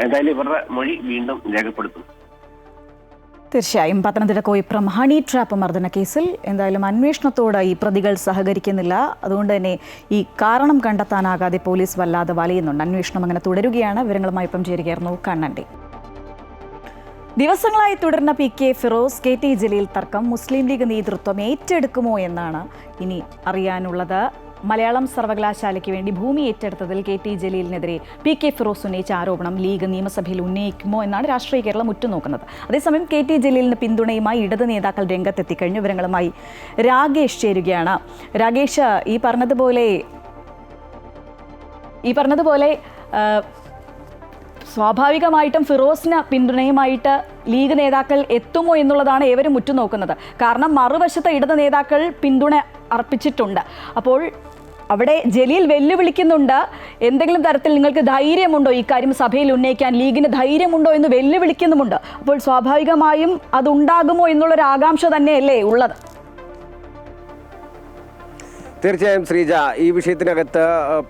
ഏതായാലും ഇവരുടെ മൊഴി വീണ്ടും രേഖപ്പെടുത്തും. തീർച്ചയായും പത്തനംതിട്ട കോയിപ്പുറം ഹണി ട്രാപ്പ് മർദ്ദന കേസിൽ എന്തായാലും അന്വേഷണത്തോട് ഈ പ്രതികൾ സഹകരിക്കുന്നില്ല. അതുകൊണ്ട് തന്നെ ഈ കാരണം കണ്ടെത്താനാകാതെ പോലീസ് വല്ലാതെ വലയുന്നുണ്ട്. അന്വേഷണം അങ്ങനെ തുടരുകയാണ്. വിവരങ്ങളുമായി ഇപ്പം ചേരുകയായിരുന്നു കണ്ണൻ്റെ. ദിവസങ്ങളായി തുടർന്ന PK ഫിറോസ് KT ജലീൽ തർക്കം മുസ്ലിം ലീഗ് നേതൃത്വം ഏറ്റെടുക്കുമോ എന്നാണ് ഇനി അറിയാനുള്ളത്. മലയാളം സർവകലാശാലയ്ക്ക് വേണ്ടി ഭൂമി ഏറ്റെടുത്തതിൽ KT ജലീലിനെതിരെ PK ഫിറോസ് ഉന്നയിച്ച ആരോപണം ലീഗ് നിയമസഭയിൽ ഉന്നയിക്കുമോ എന്നാണ് രാഷ്ട്രീയ കേരളം ഉറ്റുനോക്കുന്നത്. അതേസമയം KT ജലീലിന് പിന്തുണയുമായി ഇടത് നേതാക്കൾ രംഗത്തെത്തിക്കഴിഞ്ഞു. വിവരങ്ങളുമായി രാഗേഷ് ചേരുകയാണ്. രാഗേഷ്, ഈ പറഞ്ഞതുപോലെ സ്വാഭാവികമായിട്ടും ഫിറോസിന് പിന്തുണയുമായിട്ട് ലീഗ് നേതാക്കൾ എത്തുമോ എന്നുള്ളതാണ് ഏവരും ഉറ്റുനോക്കുന്നത്. കാരണം മറുവശത്ത് ഇടത് നേതാക്കൾ പിന്തുണ അർപ്പിച്ചിട്ടുണ്ട്. അപ്പോൾ അവിടെ ജലീൽ വെല്ലുവിളിക്കുന്നുണ്ട്. എന്തെങ്കിലും തരത്തിൽ നിങ്ങൾക്ക് ധൈര്യമുണ്ടോ ഈ കാര്യം സഭയിൽ ഉന്നയിക്കാൻ, ലീഗിന് ധൈര്യമുണ്ടോ എന്ന് വെല്ലുവിളിക്കുന്നുമുണ്ട്. അപ്പോൾ സ്വാഭാവികമായും അതുണ്ടാകുമോ എന്നുള്ളൊരു ആകാംക്ഷ തന്നെയല്ലേ ഉള്ളത്? തീർച്ചയായും ശ്രീജ, ഈ വിഷയത്തിനകത്ത്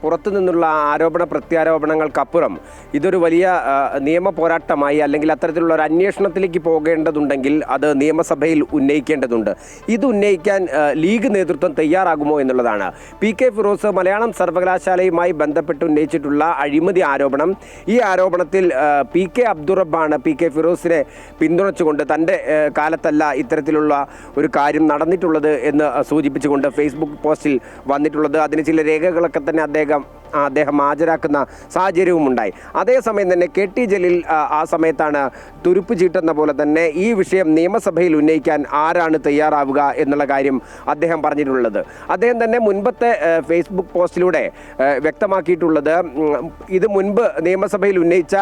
പുറത്തു നിന്നുള്ള ആരോപണ പ്രത്യാരോപണങ്ങൾക്കപ്പുറം ഇതൊരു വലിയ നിയമ പോരാട്ടമായി അല്ലെങ്കിൽ അത്തരത്തിലുള്ള ഒരു അന്വേഷണത്തിലേക്ക് പോകേണ്ടതുണ്ടെങ്കിൽ അത് നിയമസഭയിൽ ഉന്നയിക്കേണ്ടതുണ്ട്. ഇത് ഉന്നയിക്കാൻ ലീഗ് നേതൃത്വം തയ്യാറാകുമോ എന്നുള്ളതാണ്. PK ഫിറോസ് മലയാളം സർവകലാശാലയുമായി ബന്ധപ്പെട്ട് ഉന്നയിച്ചിട്ടുള്ള അഴിമതി ആരോപണം, ഈ ആരോപണത്തിൽ PK അബ്ദുറബ്ബാണ് PK ഫിറോസിനെ പിന്തുണച്ചുകൊണ്ട് തൻ്റെ കാലത്തല്ല ഇത്തരത്തിലുള്ള ഒരു കാര്യം നടന്നിട്ടുള്ളത് എന്ന് സൂചിപ്പിച്ചുകൊണ്ട് ഫേസ്ബുക്ക് പോസ്റ്റിൽ വന്നിട്ടുള്ളത്. അതിന് ചില രേഖകളൊക്കെ തന്നെ അദ്ദേഹം ഹാജരാക്കുന്ന സാഹചര്യവും ഉണ്ടായി. അതേസമയം തന്നെ KT ജലീൽ ആ സമയത്താണ് തുരുപ്പ് ചീട്ടെന്ന പോലെ തന്നെ ഈ വിഷയം നിയമസഭയിൽ ഉന്നയിക്കാൻ ആരാണ് തയ്യാറാവുക എന്നുള്ള കാര്യം അദ്ദേഹം പറഞ്ഞിട്ടുള്ളത്. അദ്ദേഹം തന്നെ മുൻപത്തെ ഫേസ്ബുക്ക് പോസ്റ്റിലൂടെ വ്യക്തമാക്കിയിട്ടുള്ളത് ഇത് മുൻപ് നിയമസഭയിൽ ഉന്നയിച്ച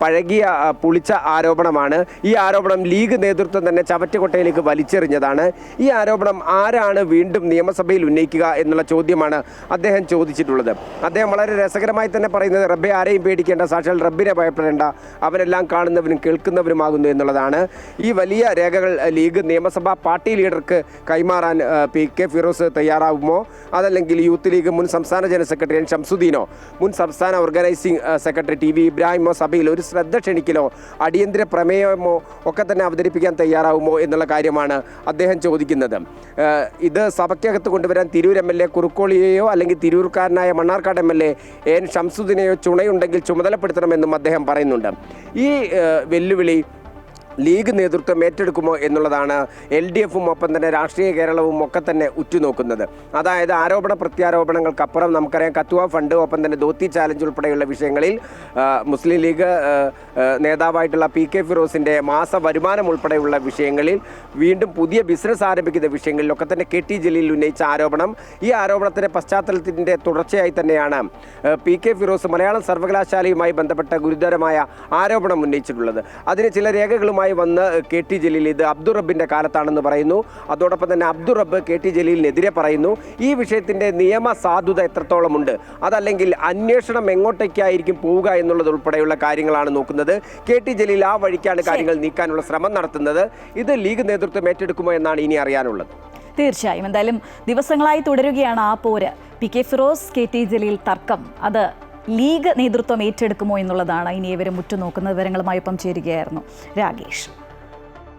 പഴകിയ പുളിച്ച ആരോപണമാണ്. ഈ ആരോപണം ലീഗ് നേതൃത്വം തന്നെ ചവറ്റുകൊട്ടയിലേക്ക് വലിച്ചെറിഞ്ഞതാണ്. ഈ ആരോപണം ആരാണ് വീണ്ടും നിയമസഭയിൽ ഉന്നയിക്കുക എന്നുള്ള ചോദ്യമാണ് അദ്ദേഹം ചോദിച്ചിട്ടുള്ളത്. അദ്ദേഹം വളരെ രസകരമായി തന്നെ പറയുന്നത് റബ്ബെ ആരെയും പേടിക്കേണ്ട, സാക്ഷാൽ റബ്ബിനെ ഭയപ്പെടേണ്ട, അവരെല്ലാം കാണുന്നവരും കേൾക്കുന്നവരുമാകുന്നു എന്നുള്ളതാണ്. ഈ വലിയ രേഖകൾ ലീഗ് നിയമസഭാ പാർട്ടി ലീഡർക്ക് കൈമാറാൻ PK ഫിറോസ് തയ്യാറാവുമോ, അതല്ലെങ്കിൽ യൂത്ത് ലീഗ് മുൻ സംസ്ഥാന ജനറൽ സെക്രട്ടറി N ഷംസുദ്ദീനോ, മുൻ സംസ്ഥാന ഓർഗനൈസിംഗ് സെക്രട്ടറി TV ഇബ്രാഹിമോ സഭയിൽ ഒരു ശ്രദ്ധ ക്ഷണിക്കലോ അടിയന്തര പ്രമേയമോ ഒക്കെ തന്നെ അവതരിപ്പിക്കാൻ തയ്യാറാവുമോ എന്നുള്ള കാര്യമാണ് അദ്ദേഹം ചോദിക്കുന്നത്. ഇത് സഭയ്ക്കകത്ത് കൊണ്ടുവരാൻ തിരൂർ MLA കുറുക്കോളിയെയോ അല്ലെങ്കിൽ തിരൂർക്കാരനായ മണ്ണാർക്കാട് MLA N ഷംസുദ്ദീനെയോ ചുണയുണ്ടെങ്കിൽ ചുമതലപ്പെടുത്തണമെന്നും അദ്ദേഹം പറയുന്നുണ്ട്. ഈ വെല്ലുവിളി ലീഗ് നേതൃത്വം ഏറ്റെടുക്കുമോ എന്നുള്ളതാണ് LDFും ഒപ്പം തന്നെ രാഷ്ട്രീയ കേരളവും ഒക്കെ തന്നെ ഉറ്റുനോക്കുന്നത്. അതായത് ആരോപണ പ്രത്യാരോപണങ്ങൾക്കപ്പുറം നമുക്കറിയാം കത്തുവ ഫണ്ട്, ഒപ്പം തന്നെ ധോത്തി ചാലഞ്ച് ഉൾപ്പെടെയുള്ള വിഷയങ്ങളിൽ മുസ്ലിം ലീഗ് നേതാവായിട്ടുള്ള PK ഫിറോസിൻ്റെ മാസ വരുമാനം ഉൾപ്പെടെയുള്ള വിഷയങ്ങളിൽ, വീണ്ടും പുതിയ ബിസിനസ് ആരംഭിക്കുന്ന വിഷയങ്ങളിലൊക്കെ തന്നെ KT ജലീൽ ഉന്നയിച്ച ആരോപണം, ഈ ആരോപണത്തിൻ്റെ പശ്ചാത്തലത്തിൻ്റെ തുടർച്ചയായി തന്നെയാണ് PK ഫിറോസ് മലയാളം സർവകലാശാലയുമായി ബന്ധപ്പെട്ട ഗുരുതരമായ ആരോപണം ഉന്നയിച്ചിട്ടുള്ളത്. അതിന് ചില രേഖകളുമായി വന്ന് KT ജലീൽ ഇത് അബ്ദുൾ റബ്ബിൻ്റെ കാലത്താണെന്ന് പറയുന്നു. അതോടൊപ്പം തന്നെ അബ്ദുൾ റബ്ബ് KT ജലീലിനെതിരെ പറയുന്നു. ഈ വിഷയത്തിൻ്റെ നിയമ സാധുത എത്രത്തോളമുണ്ട്, അതല്ലെങ്കിൽ അന്വേഷണം എങ്ങോട്ടേക്കായിരിക്കും പോവുക എന്നുള്ളത് ഉൾപ്പെടെയുള്ള കാര്യങ്ങളാണ് നോക്കുന്നത്. KT ജലീൽ ആ വഴിക്കാണ് കാര്യങ്ങൾ നീക്കാനുള്ള ശ്രമം നടത്തുന്നത്. ഇത് ലീഗ് നേതൃത്വം ഏറ്റെടുക്കുമോ എന്നാണ് ഇനി അറിയാനുള്ളത്. തീർച്ചയായും എന്തായാലും ദിവസങ്ങളായി തുടരുകയാണ് ആ പോര്. PK ഫിറോസ് KT ജലീൽ തർക്കം അത് ലീഗ് നേതൃത്വം ഏറ്റെടുക്കുമോ എന്നുള്ളതാണ് ഇനി ഇവരും ഉറ്റുനോക്കുന്ന. വിവരങ്ങളുമായി ഒപ്പം ചേരുകയായിരുന്നു രാഗേഷ്.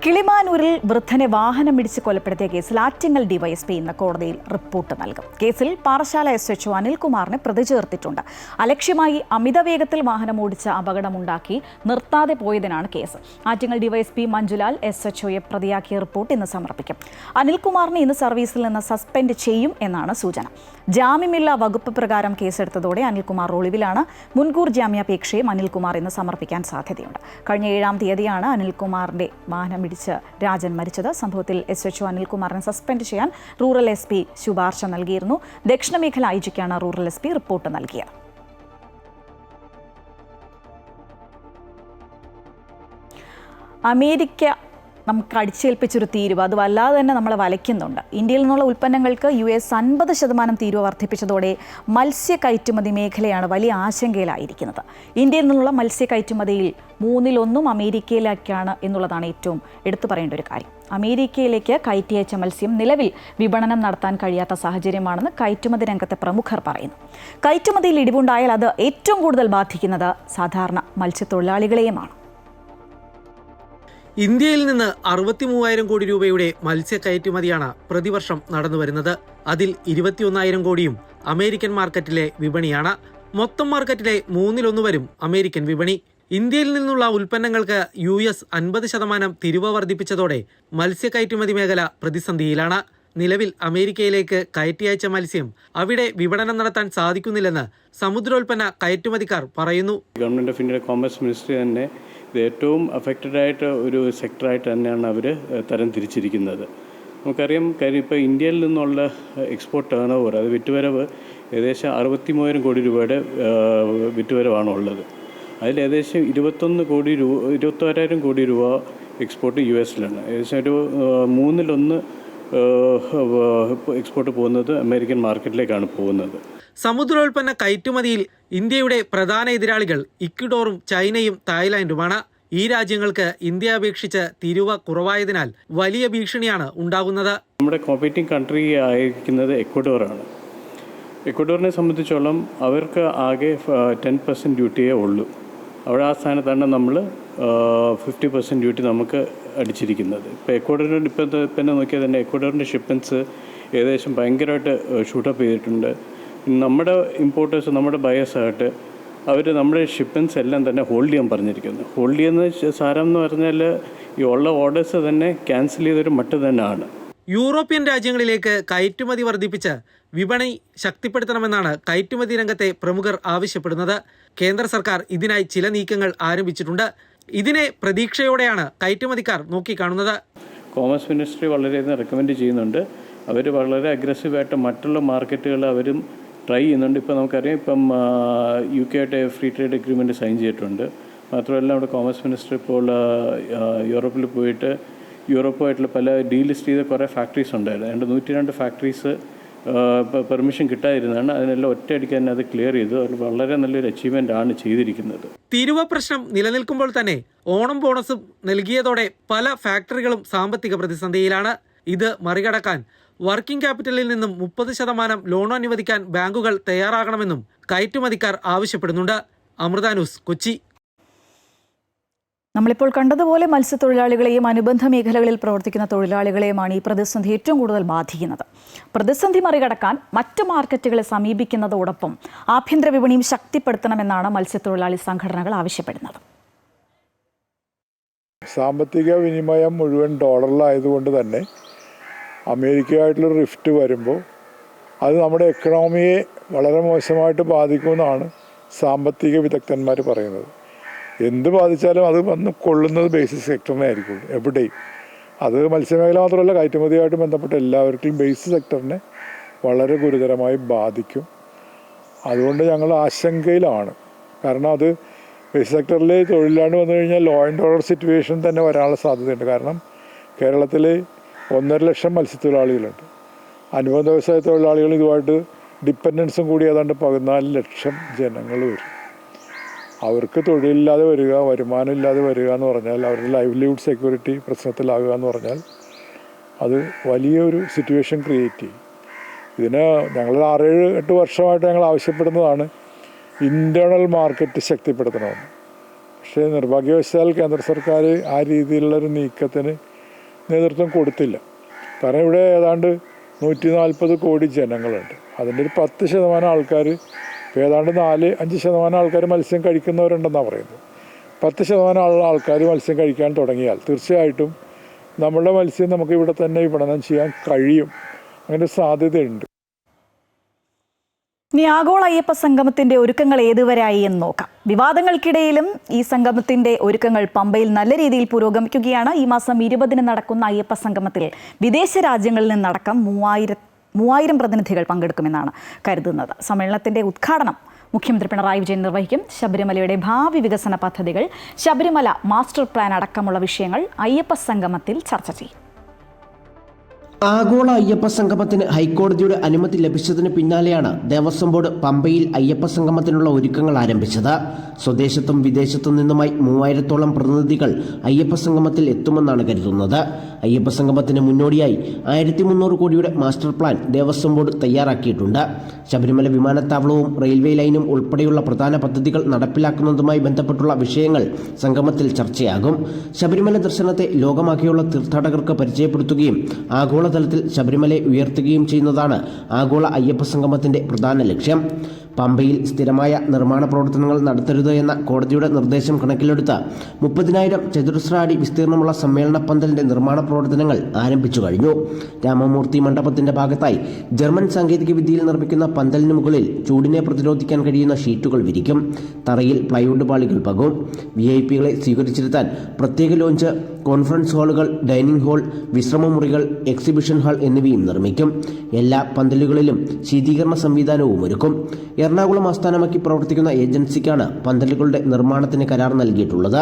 കിളിമാനൂരിൽ വൃദ്ധനെ വാഹനമിടിച്ച് കൊലപ്പെടുത്തിയ കേസിൽ ആറ്റിങ്ങൽ ഡിവൈഎസ്പി ഇന്ന് കോടതിയിൽ റിപ്പോർട്ട് നൽകും. കേസിൽ പാറശാല SHO അനിൽകുമാറിനെ പ്രതി ചേർത്തിട്ടുണ്ട്. അലക്ഷ്യമായി അമിത വേഗത്തിൽ വാഹനം ഓടിച്ച് അപകടമുണ്ടാക്കി നിർത്താതെ പോയതിനാണ് കേസ്. ആറ്റിങ്ങൽ ഡിവൈഎസ്പി മഞ്ജുലാൽ SHOയെ പ്രതിയാക്കിയ റിപ്പോർട്ട് ഇന്ന് സമർപ്പിക്കും. അനിൽകുമാറിനെ ഇന്ന് സർവീസിൽ നിന്ന് സസ്പെൻഡ് ചെയ്യും എന്നാണ് സൂചന. ജാമ്യമില്ലാ വകുപ്പ് പ്രകാരം കേസെടുത്തതോടെ അനിൽകുമാർ ഒളിവിലാണ്. മുൻകൂർ ജാമ്യാപേക്ഷയും അനിൽകുമാർ ഇന്ന് സമർപ്പിക്കാൻ സാധ്യതയുണ്ട്. കഴിഞ്ഞ 7-ാം തീയതിയാണ് അനിൽകുമാറിന്റെ വാഹനം ഇടിച്ച് രാജൻ മരിച്ചത്. സംഭവത്തിൽ SHO അനിൽകുമാറിനെ സസ്പെൻഡ് ചെയ്യാൻ റൂറൽ SP ശുപാർശ നൽകിയിരുന്നു. ദക്ഷിണമേഖല IG-ക്കാണ് റൂറൽ SP റിപ്പോർട്ട് നൽകിയത്. അമേരിക്ക നമുക്ക് അടിച്ചേൽപ്പിച്ചൊരു തീരുവ അത് വല്ലാതെ തന്നെ നമ്മളെ വലയ്ക്കുന്നുണ്ട്. ഇന്ത്യയിൽ നിന്നുള്ള ഉൽപ്പന്നങ്ങൾക്ക് US 50% തീരുവ വർദ്ധിപ്പിച്ചതോടെ മത്സ്യ കയറ്റുമതി മേഖലയാണ് വലിയ ആശങ്കയിലായിരിക്കുന്നത്. ഇന്ത്യയിൽ നിന്നുള്ള മത്സ്യ കയറ്റുമതിയിൽ 1/3 അമേരിക്കയിലേക്കാണ് എന്നുള്ളതാണ് ഏറ്റവും എടുത്തു പറയേണ്ട ഒരു കാര്യം. അമേരിക്കയിലേക്ക് കയറ്റി അയച്ച മത്സ്യം നിലവിൽ വിപണനം നടത്താൻ കഴിയാത്ത സാഹചര്യമാണെന്ന് കയറ്റുമതി രംഗത്തെ പ്രമുഖർ പറയുന്നു. കയറ്റുമതിയിൽ ഇടിവുണ്ടായാൽ അത് ഏറ്റവും കൂടുതൽ ബാധിക്കുന്നത് സാധാരണ മത്സ്യത്തൊഴിലാളികളെയുമാണ്. ഇന്ത്യയിൽ നിന്ന് 63,000 കോടി രൂപയുടെ മത്സ്യ കയറ്റുമതിയാണ് പ്രതിവർഷം നടന്നുവരുന്നത്. അതിൽ 21,000 കോടിയും അമേരിക്കൻ മാർക്കറ്റിലെ വിപണിയാണ്. മൊത്തം മാർക്കറ്റിലെ 1/3 വരും അമേരിക്കൻ വിപണി. ഇന്ത്യയിൽ നിന്നുള്ള ഉൽപ്പന്നങ്ങൾക്ക് US 50% തീരുവ വർദ്ധിപ്പിച്ചതോടെ മത്സ്യ കയറ്റുമതി മേഖല പ്രതിസന്ധിയിലാണ്. നിലവിൽ അമേരിക്കയിലേക്ക് കയറ്റി അയച്ച മത്സ്യം അവിടെ വിപണനം നടത്താൻ സാധിക്കുന്നില്ലെന്ന് സമുദ്രോൽപ്പന്ന കയറ്റുമതിക്കാർ പറയുന്നു. Government of India commerce ministry തന്നെ ഇത് ഏറ്റവും അഫക്റ്റഡ് ആയിട്ട് ഒരു സെക്ടറായിട്ട് തന്നെയാണ് അവർ തരം തിരിച്ചിരിക്കുന്നത്. നമുക്കറിയാം, കാര്യം ഇപ്പോൾ ഇന്ത്യയിൽ നിന്നുള്ള എക്സ്പോർട്ട് ടേൺ ഓവർ, അത് വിറ്റുവരവ് ഏകദേശം 63,000 കോടി രൂപയുടെ വിറ്റുവരവാണ് ഉള്ളത്. അതിൽ ഏകദേശം 21,000 കോടി രൂപ എക്സ്പോർട്ട് US-ലാണ്. ഏകദേശം ഒരു 1/3 എക്സ്പോർട്ട് പോകുന്നത് അമേരിക്കൻ മാർക്കറ്റിലേക്കാണ് പോകുന്നത്. സമുദ്രോൽപ്പന്ന കയറ്റുമതിയിൽ ഇന്ത്യയുടെ പ്രധാന എതിരാളികൾ ഇക്വഡോറും ചൈനയും തായ്ലാൻഡുമാണ്. ഈ രാജ്യങ്ങൾക്ക് ഇന്ത്യ അപേക്ഷിച്ച് തീരുവ കുറവായതിനാൽ വലിയ ഭീഷണിയാണ് ഉണ്ടാകുന്നത്. നമ്മുടെ കോമ്പീറ്റിംഗ് കൺട്രി ആയിരിക്കുന്നത് എക്വഡോറാണ്. എക്വഡോറിനെ സംബന്ധിച്ചോളം അവർക്ക് ആകെ 10% ഡ്യൂട്ടിയേ ഉള്ളൂ. അവിടെ ആ സ്ഥാനത്താണ് നമ്മൾ 50% ഡ്യൂട്ടി നമുക്ക് അടിച്ചിരിക്കുന്നത്. ഇപ്പോൾ എക്വഡോറിൻ്റെ ഇപ്പോൾ തന്നെ നോക്കിയാൽ തന്നെ എക്വഡോറിൻ്റെ ഷിപ്മെൻറ്റ്സ് ഏകദേശം ഭയങ്കരമായിട്ട് ഷൂട്ടപ്പ് ചെയ്തിട്ടുണ്ട്. നമ്മുടെ ഇമ്പോർട്ടേഴ്സ്, നമ്മുടെ ബയേഴ്സായിട്ട് അവർ നമ്മുടെ ഷിപ്മെൻറ്റ്സ് എല്ലാം തന്നെ ഹോൾഡ് ചെയ്യാൻ പറഞ്ഞിരിക്കുന്നു. ഹോൾഡ് ചെയ്യുന്ന സാരം എന്ന് പറഞ്ഞാൽ ഈ ഉള്ള ഓർഡേഴ്സ് തന്നെ ക്യാൻസൽ ചെയ്തൊരു മട്ട് തന്നെയാണ്. യൂറോപ്യൻ രാജ്യങ്ങളിലേക്ക് കയറ്റുമതി വർദ്ധിപ്പിച്ച് വിപണി ശക്തിപ്പെടുത്തണമെന്നാണ് കയറ്റുമതി രംഗത്തെ പ്രമുഖർ ആവശ്യപ്പെടുന്നത്. കേന്ദ്ര സർക്കാർ ഇതിനായി ചില നീക്കങ്ങൾ ആരംഭിച്ചിട്ടുണ്ട്. ഇതിനെ പ്രതീക്ഷയോടെയാണ് കയറ്റുമതിക്കാർ നോക്കിക്കാണുന്നത്. കോമേഴ്സ് മിനിസ്ട്രി വളരെയധികം റെക്കമെൻഡ് ചെയ്യുന്നുണ്ട്. അവർ വളരെ അഗ്രസീവായിട്ട് മറ്റുള്ള മാർക്കറ്റുകൾ അവരും ട്രൈ ചെയ്യുന്നുണ്ട്. ഇപ്പോൾ നമുക്കറിയാം, ഇപ്പം UK ആയിട്ട് ഫ്രീ ട്രേഡ് എഗ്രിമെൻറ്റ് സൈൻ ചെയ്തിട്ടുണ്ട്. മാത്രമല്ല നമ്മുടെ കോമേഴ്സ് മിനിസ്റ്റർ ഇപ്പോൾ യൂറോപ്പിൽ പോയിട്ട് യൂറോപ്പുമായിട്ടുള്ള പല ഡീലിസ്റ്റ് ചെയ്ത കുറേ ഫാക്ടറീസ് ഉണ്ടായിരുന്നു. 102 ഫാക്ടറീസ് പെർമിഷൻ കിട്ടാതിരുന്നതാണ്. അതിനെല്ലാം ഒറ്റയടിക്ക് തന്നെ അത് ക്ലിയർ ചെയ്തു. അത് വളരെ നല്ലൊരു അച്ചീവ്മെൻ്റ് ആണ് ചെയ്തിരിക്കുന്നത്. തീരുവ പ്രശ്നം നിലനിൽക്കുമ്പോൾ തന്നെ ഓണം ബോണസും നൽകിയതോടെ പല ഫാക്ടറികളും സാമ്പത്തിക പ്രതിസന്ധിയിലാണ്. ഇത് മറികടക്കാൻ വർക്കിംഗ് ക്യാപിറ്റലിൽ നിന്നും 30% ലോൺ അനുവദിക്കാൻ ബാങ്കുകൾ തയ്യാറാകണമെന്നും കയറ്റുമതിക്കാർ ആവശ്യപ്പെടുന്നുണ്ട്. അമൃത ന്യൂസ്, കൊച്ചി. നമ്മളിപ്പോൾ കണ്ടതുപോലെ മത്സ്യത്തൊഴിലാളികളെയും അനുബന്ധ മേഖലകളിൽ പ്രവർത്തിക്കുന്ന തൊഴിലാളികളെയുമാണ് ഈ പ്രതിസന്ധി ഏറ്റവും കൂടുതൽ ബാധിക്കുന്നത്. പ്രതിസന്ധി മറികടക്കാൻ മറ്റ് മാർക്കറ്റുകളെ സമീപിക്കുന്നതോടൊപ്പം ആഭ്യന്തര വിപണിയും ശക്തിപ്പെടുത്തണമെന്നാണ് മത്സ്യത്തൊഴിലാളി സംഘടനകൾ ആവശ്യപ്പെടുന്നത്. സാമ്പത്തിക വിനിമയം മുഴുവൻ ഡോളറിലായതുകൊണ്ട് തന്നെ അമേരിക്കയായിട്ടുള്ള റിഫ്റ്റ് വരുമ്പോൾ അത് നമ്മുടെ എക്കണോമിയെ വളരെ മോശമായിട്ട് ബാധിക്കുമെന്നാണ് സാമ്പത്തിക വിദഗ്ധന്മാർ പറയുന്നത്. എന്ത് ബാധിച്ചാലും അത് വന്ന് കൊള്ളുന്നത് ബേസിക് സെക്ടറിനെ ആയിരിക്കും എവിടെയും. അത് മത്സ്യമേഖല മാത്രമല്ല, കയറ്റുമതിയായിട്ട് ബന്ധപ്പെട്ട എല്ലാവർക്കും ബേസിക് സെക്ടറിനെ വളരെ ഗുരുതരമായി ബാധിക്കും. അതുകൊണ്ട് ഞങ്ങൾ ആശങ്കയിലാണ്. കാരണം അത് ബേസിക് സെക്ടറിൽ തൊഴിലില്ലാണ്ട് വന്നു കഴിഞ്ഞാൽ ലോ ആൻഡ് ഓർഡർ സിറ്റുവേഷൻ തന്നെ വരാനുള്ള സാധ്യതയുണ്ട്. കാരണം കേരളത്തിൽ 1.5 ലക്ഷം മത്സ്യത്തൊഴിലാളികളുണ്ട്. അനുബന്ധ വ്യവസായ തൊഴിലാളികൾ ഇതുമായിട്ട് ഡിപ്പെൻഡൻസും കൂടി ഏതാണ്ട് 14 ലക്ഷം ജനങ്ങൾ വരും. അവർക്ക് തൊഴിലില്ലാതെ വരിക, വരുമാനം ഇല്ലാതെ വരിക എന്ന് പറഞ്ഞാൽ, അവരുടെ ലൈവ്ലിഹുഡ് സെക്യൂരിറ്റി പ്രശ്നത്തിലാകുക എന്ന് പറഞ്ഞാൽ അത് വലിയൊരു സിറ്റുവേഷൻ ക്രിയേറ്റ് ചെയ്യും. ഇതിന് ഞങ്ങൾ 6-8 വർഷമായിട്ട് ഞങ്ങൾ ആവശ്യപ്പെടുന്നതാണ് ഇൻറ്റേർണൽ മാർക്കറ്റ് ശക്തിപ്പെടുത്തണമെന്ന്. പക്ഷേ നിർഭാഗ്യവശാൽ കേന്ദ്ര സർക്കാർ ആ രീതിയിലുള്ളൊരു നീക്കത്തിന് നേതൃത്വം കൊടുത്തില്ല. കാരണം ഇവിടെ ഏതാണ്ട് 140 കോടി ജനങ്ങളുണ്ട്. അതിൻ്റെ ഒരു 10% ആൾക്കാർ, ഏതാണ്ട് 4-5% ആൾക്കാർ മത്സ്യം കഴിക്കുന്നവരുണ്ടെന്നാണ് പറയുന്നത്. 10% ആൾക്കാർ മത്സ്യം കഴിക്കാൻ തുടങ്ങിയാൽ തീർച്ചയായിട്ടും നമ്മളുടെ മത്സ്യം നമുക്ക് ഇവിടെ തന്നെ വിപണനം ചെയ്യാൻ കഴിയും. അങ്ങനെ സാധ്യതയുണ്ട്. ഇനി ആഗോള അയ്യപ്പ സംഗമത്തിന്റെ ഒരുക്കങ്ങൾ ഏതുവരെയായി എന്ന് നോക്കാം. വിവാദങ്ങൾക്കിടയിലും ഈ സംഗമത്തിന്റെ ഒരുക്കങ്ങൾ പമ്പയിൽ നല്ല രീതിയിൽ പുരോഗമിക്കുകയാണ്. ഈ മാസം 20-ന് നടക്കുന്ന അയ്യപ്പ സംഗമത്തിൽ വിദേശ രാജ്യങ്ങളിൽ നിന്നടക്കം 3000 പ്രതിനിധികൾ പങ്കെടുക്കുമെന്നാണ് കരുതുന്നത്. സമ്മേളനത്തിന്റെ ഉദ്ഘാടനം മുഖ്യമന്ത്രി പിണറായി വിജയൻ നിർവഹിക്കും. ശബരിമലയുടെ ഭാവി വികസന പദ്ധതികൾ, ശബരിമല മാസ്റ്റർ പ്ലാൻ അടക്കമുള്ള വിഷയങ്ങൾ അയ്യപ്പ സംഗമത്തിൽ ചർച്ച ചെയ്യും. ആഗോള അയ്യപ്പ സംഗമത്തിന് ഹൈക്കോടതിയുടെ അനുമതി ലഭിച്ചതിന് പിന്നാലെയാണ് ദേവസ്വം ബോർഡ് പമ്പയിൽ അയ്യപ്പ സംഗമത്തിനുള്ള ഒരുക്കങ്ങൾ ആരംഭിച്ചത്. സ്വദേശത്തും വിദേശത്തും നിന്നുമായി 3000-ഓളം പ്രതിനിധികൾ അയ്യപ്പ സംഗമത്തിൽ എത്തുമെന്നാണ് കരുതുന്നത്. അയ്യപ്പ സംഗമത്തിന് മുന്നോടിയായി 1300 കോടിയുടെ മാസ്റ്റർ പ്ലാൻ ദേവസ്വം ബോർഡ് തയ്യാറാക്കിയിട്ടുണ്ട്. ശബരിമല വിമാനത്താവളവും റെയിൽവേ ലൈനും ഉൾപ്പെടെയുള്ള പ്രധാന പദ്ധതികൾ നടപ്പിലാക്കുന്നതുമായി ബന്ധപ്പെട്ടുള്ള വിഷയങ്ങൾ സംഗമത്തിൽ ചർച്ചയാകും. ശബരിമല ദർശനത്തെ ലോകമാകെയുള്ള തീർത്ഥാടകർക്ക് പരിചയപ്പെടുത്തുകയും ആഗോളതലത്തിൽ ശബരിമലയെ ഉയർത്തുകയും ചെയ്യുന്നതാണ് ആഗോള അയ്യപ്പ സംഗമത്തിന്റെ പ്രധാന ലക്ഷ്യം. പമ്പയിൽ സ്ഥിരമായ നിർമ്മാണ പ്രവർത്തനങ്ങൾ നടത്തരുത് എന്ന കോടതിയുടെ നിർദ്ദേശം കണക്കിലെടുത്ത് 30,000 ചതുരശ്ര അടി വിസ്തീർണമുള്ള സമ്മേളന പന്തലിന്റെ നിർമ്മാണ പ്രവർത്തനങ്ങൾ ആരംഭിച്ചു കഴിഞ്ഞു. രാമമൂർത്തി മണ്ഡപത്തിന്റെ ഭാഗത്തായി ജർമ്മൻ സാങ്കേതിക വിദ്യയിൽ നിർമ്മിക്കുന്ന പന്തലിന് മുകളിൽ ചൂടിനെ പ്രതിരോധിക്കാൻ കഴിയുന്ന ഷീറ്റുകൾ വിരിക്കും. തറയിൽ പ്ലൈവുഡ് പാളികൾ പകും. VIP-കളെ സ്വീകരിച്ചിരുത്താൻ പ്രത്യേക ലോഞ്ച്, കോൺഫറൻസ് ഹാളുകൾ, ഡൈനിങ് ഹാൾ, വിശ്രമമുറികൾ, എക്സിബിഷൻ ഹാൾ എന്നിവയും നിർമ്മിക്കും. എല്ലാ പന്തലുകളിലും ശീതീകരണ സംവിധാനവും ഒരുക്കും. എറണാകുളം ആസ്ഥാനമാക്കി പ്രവർത്തിക്കുന്ന ഏജൻസിക്കാണ് പന്തലുകളുടെ നിർമ്മാണത്തിന് കരാർ നൽകിയിട്ടുള്ളത്.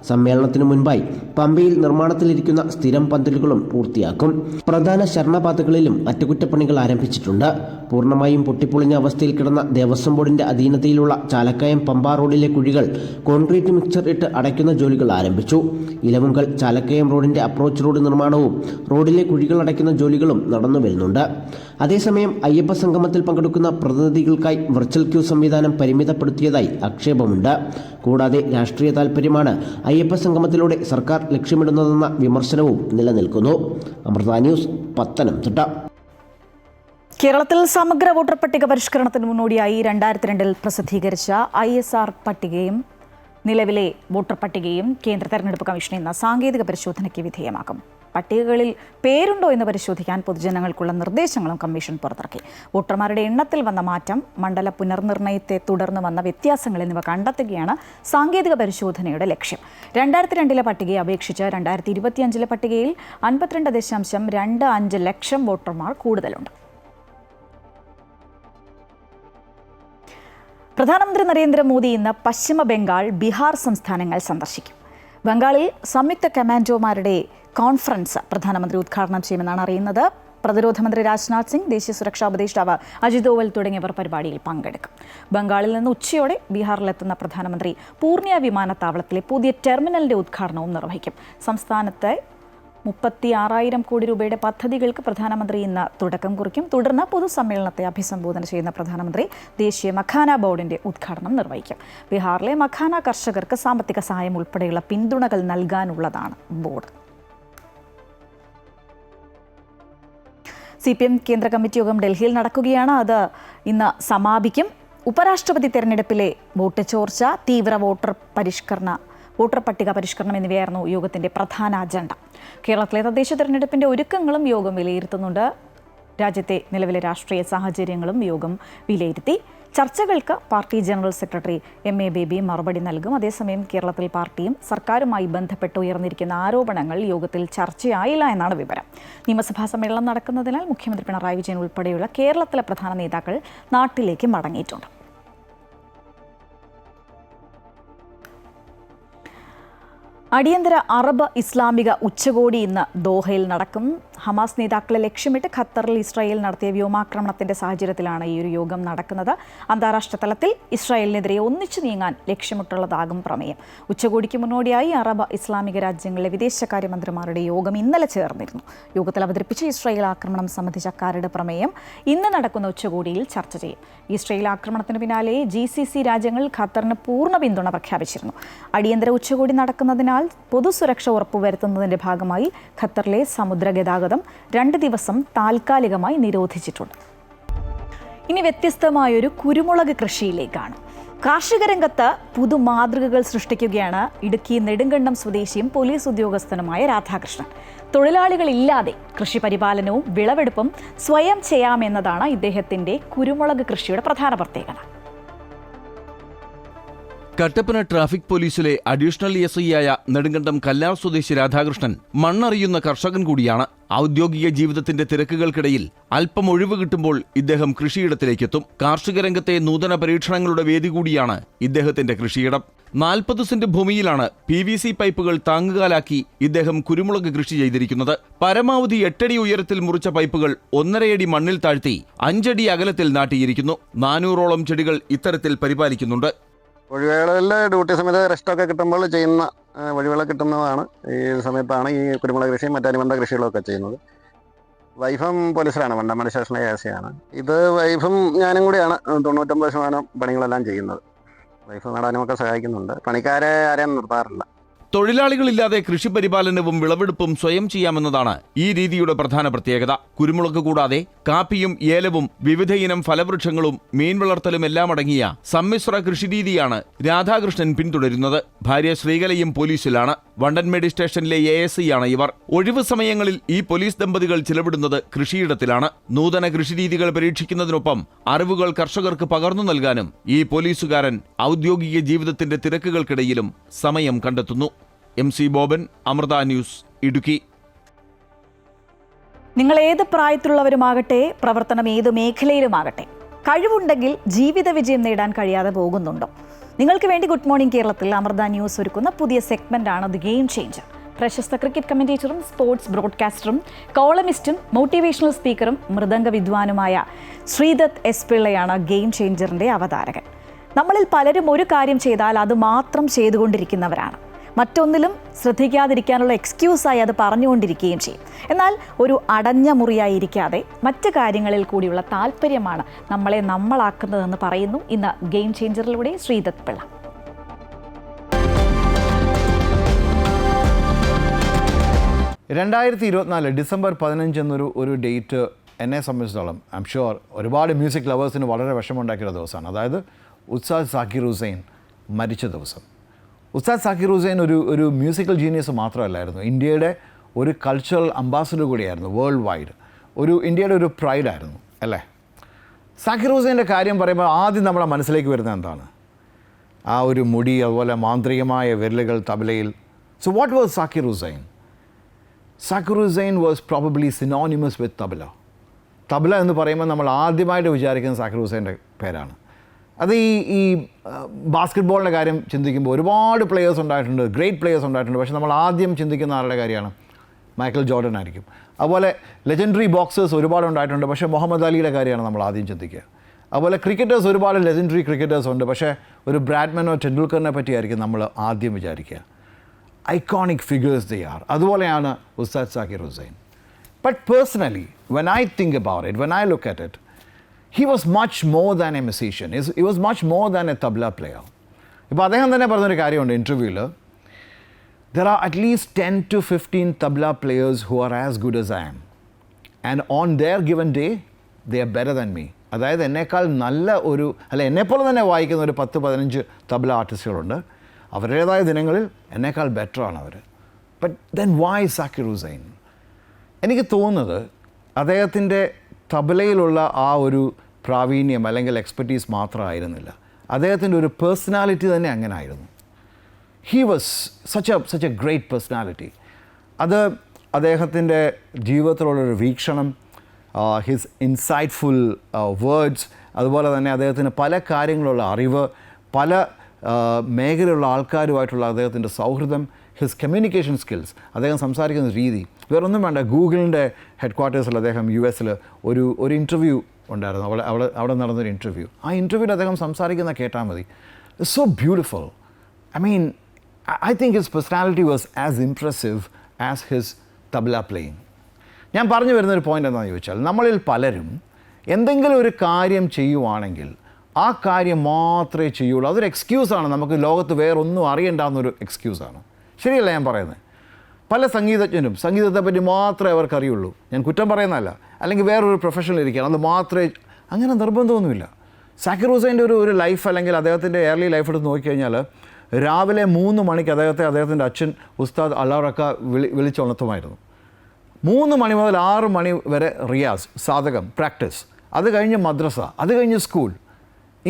സമ്മേളനത്തിനു മുൻപായി പമ്പയിൽ നിർമ്മാണത്തിലിരിക്കുന്ന സ്ഥിരം പന്തലുകളും പൂർത്തിയാക്കും. പ്രധാന ശരണപാതകളിലും അറ്റകുറ്റപ്പണികൾ ആരംഭിച്ചിട്ടുണ്ട്. പൂർണ്ണമായും പൊട്ടിപ്പൊളിഞ്ഞ അവസ്ഥയിൽ കിടന്ന ദേവസ്വം ബോർഡിന്റെ അധീനതയിലുള്ള ചാലക്കയം പമ്പ റോഡിലെ കുഴികൾ കോൺക്രീറ്റ് മിക്സർ ഇട്ട് അടയ്ക്കുന്ന ജോലികൾ ആരംഭിച്ചു. ഇലവുങ്കൽ ചാലക്കയം റോഡിന്റെ അപ്രോച്ച് റോഡ് നിർമ്മാണവും റോഡിലെ കുഴികൾ അടയ്ക്കുന്ന ജോലികളും നടന്നു വരുന്നുണ്ട്. അതേസമയം അയ്യപ്പ സംഗമത്തിൽ പങ്കെടുക്കുന്ന പ്രതിനിധികൾക്കായി വെർച്വൽ ക്യൂ സംവിധാനം പരിമിതപ്പെടുത്തിയതായി ആക്ഷേപമുണ്ട്. കൂടാതെ രാഷ്ട്രീയ താൽപര്യമാണ് അയ്യപ്പ സംഗമത്തിലൂടെ സർക്കാർ ലക്ഷ്യമിടുന്നതെന്ന വിമർശനവും നിലനിൽക്കുന്നു. അമൃത ന്യൂസ്, പത്തനംതിട്ട. കേരളത്തിൽ സമഗ്ര വോട്ടർ പട്ടിക പരിഷ്കരണത്തിന് മുന്നോടിയായി 2002-ൽ പ്രസിദ്ധീകരിച്ച ISR പട്ടികയും നിലവിലെ വോട്ടർ പട്ടികയും കേന്ദ്ര തെരഞ്ഞെടുപ്പ് കമ്മീഷൻ ഇന്ന് സാങ്കേതിക പരിശോധനയ്ക്ക് വിധേയമാക്കും. പട്ടികകളിൽ പേരുണ്ടോ എന്ന് പരിശോധിക്കാൻ പൊതുജനങ്ങൾക്കുള്ള നിർദ്ദേശങ്ങളും കമ്മീഷൻ പുറത്തിറക്കി. വോട്ടർമാരുടെ എണ്ണത്തിൽ വന്ന മാറ്റം, മണ്ഡല പുനർനിർണയത്തെ തുടർന്ന് വന്ന വ്യത്യാസങ്ങൾ എന്നിവ കണ്ടെത്തുകയാണ് സാങ്കേതിക പരിശോധനയുടെ ലക്ഷ്യം. 2002-ലെ പട്ടികയെ അപേക്ഷിച്ച് 2025-ലെ പട്ടികയിൽ 52.25 ലക്ഷം വോട്ടർമാർ കൂടുതലുണ്ട്. പ്രധാനമന്ത്രി നരേന്ദ്രമോദി ഇന്ന് പശ്ചിമ ബംഗാൾ, ബീഹാർ സംസ്ഥാനങ്ങൾ സന്ദർശിക്കും. ബംഗാളിൽ സംയുക്ത കമാൻഡോമാരുടെ കോൺഫറൻസ് പ്രധാനമന്ത്രി ഉദ്ഘാടനം ചെയ്യുമെന്നാണ് അറിയുന്നത്. പ്രതിരോധ മന്ത്രി രാജ്നാഥ് സിംഗ്, ദേശീയ സുരക്ഷാ ഉപദേഷ്ടാവ് അജിത് ദോവൽ തുടങ്ങിയവർ പരിപാടിയിൽ പങ്കെടുക്കും. ബംഗാളിൽ നിന്ന് ഉച്ചയോടെ ബീഹാറിലെത്തുന്ന പ്രധാനമന്ത്രി പൂർണിയ വിമാനത്താവളത്തിലെ പുതിയ ടെർമിനലിന്റെ ഉദ്ഘാടനവും നിർവഹിക്കും. സംസ്ഥാനത്തെ 36,000 കോടി രൂപയുടെ പദ്ധതികൾക്ക് പ്രധാനമന്ത്രി ഇന്ന് തുടക്കം കുറിക്കും. തുടർന്ന് പൊതുസമ്മേളനത്തെ അഭിസംബോധന ചെയ്യുന്ന പ്രധാനമന്ത്രി ദേശീയ മഖാന ബോർഡിന്റെ ഉദ്ഘാടനം നിർവഹിക്കും. ബീഹാറിലെ മഖാന കർഷകർക്ക് സാമ്പത്തിക സഹായം ഉൾപ്പെടെയുള്ള പിന്തുണകൾ നൽകാനുള്ളതാണ് ബോർഡ്. CPM കേന്ദ്ര കമ്മിറ്റി യോഗം ഡൽഹിയിൽ നടക്കുകയാണ്. അത് ഇന്ന് സമാപിക്കും. ഉപരാഷ്ട്രപതി തെരഞ്ഞെടുപ്പിലെ വോട്ട് ചോർച്ച, തീവ്ര വോട്ടർ പട്ടിക പരിഷ്കരണം എന്നിവയായിരുന്നു യോഗത്തിന്റെ പ്രധാന അജണ്ട. കേരളത്തിലെ തദ്ദേശ തെരഞ്ഞെടുപ്പിന്റെ ഒരുക്കങ്ങളും യോഗം വിലയിരുത്തുന്നുണ്ട്. രാജ്യത്തെ നിലവിലെ രാഷ്ട്രീയ സാഹചര്യങ്ങളും യോഗം വിലയിരുത്തി. ചർച്ചകൾക്ക് party general secretary MA baby മറുപടി നൽകും. അതേസമയം കേരളത്തിൽ പാർട്ടിയും സർക്കാരുമായി ബന്ധപ്പെട്ട് ഉയർന്നിരിക്കുന്ന ആരോപണങ്ങൾ യോഗത്തിൽ ചർച്ചയായില്ല എന്നാണ് വിവരം. നിയമസഭാ സമ്മേളനം നടക്കുന്നതിനാൽ മുഖ്യമന്ത്രി പിണറായി വിജയൻ ഉൾപ്പെടെയുള്ള കേരളത്തിലെ പ്രധാന നേതാക്കൾ നാട്ടിലേക്ക് മടങ്ങിയിട്ടുണ്ട്. അടിയന്തര അറബ് ഇസ്ലാമിക ഉച്ചകോടി ഇന്ന് ദോഹയിൽ നടക്കും. ഹമാസ് നേതാക്കളെ ലക്ഷ്യമിട്ട് ഖത്തറിൽ ഇസ്രായേൽ നടത്തിയ വ്യോമാക്രമണത്തിന്റെ സാഹചര്യത്തിലാണ് ഈ ഒരു യോഗം നടക്കുന്നത്. അന്താരാഷ്ട്ര തലത്തിൽ ഇസ്രായേലിനെതിരെ ഒന്നിച്ചു നീങ്ങാൻ ലക്ഷ്യമിട്ടുള്ളതാകും പ്രമേയം. ഉച്ചകോടിക്ക് മുന്നോടിയായി അറബ് ഇസ്ലാമിക രാജ്യങ്ങളിലെ വിദേശകാര്യമന്ത്രിമാരുടെ യോഗം ഇന്നലെ ചേർന്നിരുന്നു. യോഗത്തിൽ അവതരിപ്പിച്ച ഇസ്രായേൽ ആക്രമണം സംബന്ധിച്ച കരട് പ്രമേയം ഇന്ന് നടക്കുന്ന ഉച്ചകോടിയിൽ ചർച്ച ചെയ്യും. ഇസ്രായേൽ ആക്രമണത്തിന് പിന്നാലെ GCC രാജ്യങ്ങൾ ഖത്തറിന് പൂർണ്ണ പിന്തുണ പ്രഖ്യാപിച്ചിരുന്നു. അടിയന്തര ഉച്ചകോടി നടക്കുന്നതിനാൽ പൊതുസുരക്ഷ ഉറപ്പുവരുത്തുന്നതിന്റെ ഭാഗമായി ഖത്തറിലെ സമുദ്ര ഗതാഗതം 2 ദിവസം താൽക്കാലികമായി നിരോധിച്ചിട്ടുണ്ട്. ഇനി വ്യത്യസ്തമായൊരു കുരുമുളക് കൃഷിയിലേക്കാണ്. കാർഷിക രംഗത്ത് പുതുമാതൃകകൾ സൃഷ്ടിക്കുകയാണ് ഇടുക്കി നെടുങ്കണ്ടം സ്വദേശിയും പോലീസ് ഉദ്യോഗസ്ഥനുമായ രാധാകൃഷ്ണൻ. തൊഴിലാളികളില്ലാതെ കൃഷി പരിപാലനവും വിളവെടുപ്പും സ്വയം ചെയ്യാമെന്നതാണ് ഇദ്ദേഹത്തിന്റെ കുരുമുളക് കൃഷിയുടെ പ്രധാന പ്രത്യേകത. കട്ടപ്പന ട്രാഫിക് പോലീസിലെ അഡീഷണൽ SI ആയ നെടുങ്കണ്ടം കല്ലാർ സ്വദേശി രാധാകൃഷ്ണൻ മണ്ണറിയുന്ന കർഷകൻ കൂടിയാണ്. ഔദ്യോഗിക ജീവിതത്തിന്റെ തിരക്കുകൾക്കിടയിൽ അല്പം ഒഴിവ് കിട്ടുമ്പോൾ ഇദ്ദേഹം കൃഷിയിടത്തിലേക്കെത്തും. കാർഷിക രംഗത്തെ നൂതന പരീക്ഷണങ്ങളുടെ വേദി കൂടിയാണ് ഇദ്ദേഹത്തിന്റെ കൃഷിയിടം. 40 സെന്റ് ഭൂമിയിലാണ് PVC പൈപ്പുകൾ താങ്ങുകാലാക്കി ഇദ്ദേഹം കുരുമുളക് കൃഷി ചെയ്തിരിക്കുന്നത്. പരമാവധി 8 അടി ഉയരത്തിൽ മുറിച്ച പൈപ്പുകൾ 1.5 അടി മണ്ണിൽ താഴ്ത്തി 5 അടി അകലത്തിൽ നാട്ടിയിരിക്കുന്നു. 400ഓളം ചെടികൾ ഇത്തരത്തിൽ പരിപാലിക്കുന്നുണ്ട്. ഒഴിവുകളിൽ ഡ്യൂട്ടി സമയത്ത് റെസ്റ്റൊക്കെ കിട്ടുമ്പോൾ ചെയ്യുന്ന ഒഴിവുകൾ കിട്ടുന്നതാണ്. ഈ സമയത്താണ് ഈ കുരുമുളക് കൃഷിയും മറ്റനുബന്ധ കൃഷികളൊക്കെ ചെയ്യുന്നത്. വൈഫും പോലീസിലാണ്, വണ്ടമണി സ്റ്റേഷനിലെ ASI-യാണ്. ഇത് വൈഫും ഞാനും കൂടിയാണ് 99% പണികളെല്ലാം ചെയ്യുന്നത്. വൈഫ് നടാനുമൊക്കെ സഹായിക്കുന്നുണ്ട്. പണിക്കാരെ ആരെയും നിർത്താറില്ല. തൊഴിലാളികളില്ലാതെ കൃഷി പരിപാലനവും വിളവെടുപ്പും സ്വയം ചെയ്യാമെന്നതാണ് ഈ രീതിയുടെ പ്രധാന പ്രത്യേകത. കുരുമുളക് കൂടാതെ കാപ്പിയും ഏലവും വിവിധയിനം ഫലവൃക്ഷങ്ങളും മീൻ വളർത്തലും എല്ലാം അടങ്ങിയ സമ്മിശ്ര കൃഷിരീതിയാണ് രാധാകൃഷ്ണൻ പിന്തുടരുന്നത്. ഭാര്യ ശ്രീകലയും പോലീസിലാണ്. വണ്ടൻമേടി സ്റ്റേഷനിലെ ASI-യാണ് ഇവർ. ഒഴിവ് സമയങ്ങളിൽ ഈ പോലീസ് ദമ്പതികൾ ചിലവിടുന്നത് കൃഷിയിടത്തിലാണ്. നൂതന കൃഷിരീതികൾ പരീക്ഷിക്കുന്നതിനൊപ്പം അറിവുകൾ കർഷകർക്ക് പകർന്നു നൽകാനും ഈ പോലീസുകാരൻ ഔദ്യോഗിക ജീവിതത്തിന്റെ തിരക്കുകൾക്കിടയിലും സമയം കണ്ടെത്തുന്നു. MC Boban, Amrita news, Idukki. നിങ്ങൾ ഏത് പ്രായത്തിലുള്ളവരുമാകട്ടെ, പ്രവർത്തനം ഏത് മേഖലയിലുമാകട്ടെ, കഴിവുണ്ടെങ്കിൽ ജീവിത വിജയം നേടാൻ കഴിയാതെ പോകുന്നുണ്ടോ? നിങ്ങൾക്ക് വേണ്ടി ഗുഡ് മോർണിംഗ് കേരളത്തിൽ അമൃത ന്യൂസ് ഒരുക്കുന്ന പുതിയ സെഗ്മെന്റാണ് ദി ഗെയിം ചേഞ്ചർ. പ്രശസ്ത ക്രിക്കറ്റ് കമന്റേറ്ററും സ്പോർട്സ് ബ്രോഡ്കാസ്റ്ററും കോളമിസ്റ്റും മോട്ടിവേഷണൽ സ്പീക്കറും മൃദംഗ വിദ്വാനുമായ ശ്രീദത്ത് S. പിള്ളയാണ് ഗെയിം ചേഞ്ചറിന്റെ അവതാരകൻ. നമ്മളിൽ പലരും ഒരു കാര്യം ചെയ്താൽ അത് മാത്രം ചെയ്തുകൊണ്ടിരിക്കുന്നവരാണ്. മറ്റൊന്നിലും ശ്രദ്ധിക്കാതിരിക്കാനുള്ള എക്സ്ക്യൂസായി അത് പറഞ്ഞുകൊണ്ടിരിക്കുകയും ചെയ്യും. എന്നാൽ ഒരു അടഞ്ഞ മുറിയായിരിക്കാതെ മറ്റ് കാര്യങ്ങളിൽ കൂടിയുള്ള താല്പര്യമാണ് നമ്മളെ നമ്മളാക്കുന്നതെന്ന് പറയുന്നു ഇന്ന് ഗെയിം ചേഞ്ചറിലൂടെ ശ്രീദത്ത് പിള്ള. December 15 എന്നൊരു ഡേറ്റ് എന്നെ സംബന്ധിച്ചിടത്തോളം ഐ എം ഷുവർ ഒരുപാട് മ്യൂസിക് ലവേഴ്സിന് വളരെ വിഷമമുണ്ടാക്കിയ ദിവസമാണ്. അതായത് ഉസ്താദ് സാക്കിർ ഹുസൈൻ മരിച്ച ദിവസം. ഉസ്താദ് സാക്കിർ ഹുസൈൻ ഒരു മ്യൂസിക്കൽ ജീനിയസ് മാത്രമല്ലായിരുന്നു, ഇന്ത്യയുടെ ഒരു കൾച്ചറൽ അംബാസഡർ കൂടിയായിരുന്നു. വേൾഡ് വൈഡ് ഇന്ത്യയുടെ ഒരു പ്രൈഡായിരുന്നു അല്ലേ. സാക്കിർ ഹുസൈൻ്റെ കാര്യം പറയുമ്പോൾ ആദ്യം നമ്മുടെ മനസ്സിലേക്ക് വരുന്നത് എന്താണ്? ആ ഒരു മുടി, അതുപോലെ മാന്ത്രികമായ വിരലുകൾ തബലയിൽ. So what was Zakir Hussain? Zakir Hussain was probably synonymous with tabla. Tabla എന്ന് പറയുമ്പോൾ നമ്മൾ ആദ്യമായിട്ട് വിചാരിക്കുന്ന സാക്കിർ ഹുസൈൻ്റെ പേരാണ്. അത് ഈ ബാസ്കറ്റ്ബോളിൻ്റെ കാര്യം ചിന്തിക്കുമ്പോൾ ഒരുപാട് പ്ലെയേഴ്സ് ഉണ്ടായിട്ടുണ്ട്, ഗ്രേറ്റ് പ്ലെയേഴ്സ് ഉണ്ടായിട്ടുണ്ട്. പക്ഷേ നമ്മൾ ആദ്യം ചിന്തിക്കുന്ന ആളുടെ കാര്യമാണ് മൈക്കൽ ജോർഡൻ ആയിരിക്കും. അതുപോലെ ലെജൻഡറി ബോക്സേഴ്സ് ഒരുപാട് ഉണ്ടായിട്ടുണ്ട്, പക്ഷേ മുഹമ്മദ് അലിയുടെ കാര്യമാണ് നമ്മൾ ആദ്യം ചിന്തിക്കുക. അതുപോലെ ക്രിക്കറ്റേഴ്സ് ഒരുപാട് ലെജൻഡറി ക്രിക്കറ്റേഴ്സ് ഉണ്ട്, പക്ഷേ ഒരു ബ്രാഡ്മനോ ടെണ്ടുൽക്കറിനെ പറ്റിയായിരിക്കും നമ്മൾ ആദ്യം വിചാരിക്കുക. Iconic figures they are. അതുപോലെയാണ് Ustad Zakir Hussain. But personally when I think about it, when I look at it, he was much more than a musician. He was much more than a tabla player. ഇപ്പോൾ അദ്ദേഹം തന്നെ പറഞ്ഞൊരു കാര്യമുണ്ട് ഇൻ്റർവ്യൂവിൽ, there are at least 10 to 15 tabla players who are as good as I am. And on their given day, they are better than me. അതായത് എന്നേക്കാൾ നല്ല ഒരു, അല്ല എന്നെപ്പോലെ തന്നെ വായിക്കുന്ന ഒരു 10-15 തബ്ല ആർട്ടിസ്റ്റുകളുണ്ട്. അവരുടേതായ ദിനങ്ങളിൽ എന്നേക്കാൾ ബെറ്ററാണ് അവർ. But then why Zakir Hussain? എനിക്ക് തോന്നുന്നത് അദ്ദേഹത്തിൻ്റെ തബലയിലുള്ള ആ ഒരു പ്രാവീണ്യം അല്ലെങ്കിൽ എക്സ്പെർട്ടീസ് മാത്രമായിരുന്നില്ല, അദ്ദേഹത്തിൻ്റെ ഒരു പേഴ്സണാലിറ്റി തന്നെ അങ്ങനെ ആയിരുന്നു. He was such A great personality. അത് അദ്ദേഹത്തിൻ്റെ ജീവിതത്തിലുള്ളൊരു വീക്ഷണം, ഹിസ് ഇൻസൈറ്റ്ഫുൾ വേർഡ്സ്, അതുപോലെ തന്നെ അദ്ദേഹത്തിന് പല കാര്യങ്ങളുള്ള അറിവ്, പല മേഖലയിലുള്ള ആൾക്കാരുമായിട്ടുള്ള അദ്ദേഹത്തിൻ്റെ സൗഹൃദം, ഹിസ് കമ്മ്യൂണിക്കേഷൻ സ്കിൽസ്, അദ്ദേഹം സംസാരിക്കുന്ന രീതി. വേറൊന്നും വേണ്ട, ഗൂഗിളിൻ്റെ ഹെഡ് ക്വാർട്ടേഴ്സിൽ അദ്ദേഹം US ഒരു ഇൻ്റർവ്യൂ ഉണ്ടായിരുന്നു, അവിടെ നടന്നൊരു ഇൻ്റർവ്യൂ. ആ ഇൻ്റർവ്യൂവിൽ അദ്ദേഹം സംസാരിക്കുന്ന കേട്ടാൽ മതി, it's so beautiful. I think his personality was as impressive as his tabla playing. ഞാൻ പറഞ്ഞു വരുന്നൊരു പോയിൻ്റ് എന്താണെന്ന് ചോദിച്ചാൽ, നമ്മളിൽ പലരും എന്തെങ്കിലും ഒരു കാര്യം ചെയ്യുവാണെങ്കിൽ ആ കാര്യം മാത്രമേ ചെയ്യുള്ളൂ. അതൊരു എക്സ്ക്യൂസാണ്, നമുക്ക് ലോകത്ത് വേറൊന്നും അറിയണ്ടെന്നൊരു എക്സ്ക്യൂസാണ്. ശരിയല്ല ഞാൻ പറയുന്നത്? പല സംഗീതജ്ഞരും സംഗീതത്തെപ്പറ്റി മാത്രമേ അവർക്ക് അറിയുള്ളൂ. ഞാൻ കുറ്റം പറയുന്നതല്ല, അല്ലെങ്കിൽ വേറൊരു പ്രൊഫഷനിൽ ഇരിക്കുകയാണ്, അത് മാത്രമേ, അങ്ങനെ നിർബന്ധമൊന്നുമില്ല. സാക്കിർ ഹുസൈൻ്റെ ഒരു ലൈഫ് അല്ലെങ്കിൽ അദ്ദേഹത്തിൻ്റെ എയർലി ലൈഫ് എടുത്ത് നോക്കിക്കഴിഞ്ഞാൽ, രാവിലെ 3 മണിക്ക് അദ്ദേഹത്തിൻ്റെ അച്ഛൻ ഉസ്താദ് അലാറക്ക വിളിച്ചുണർത്തുമായിരുന്നു. 3 മണി മുതൽ 6 മണി വരെ റിയാസ്, സാധകം, പ്രാക്ടീസ്, അത് കഴിഞ്ഞ് മദ്രസ, അത് കഴിഞ്ഞ് സ്കൂൾ.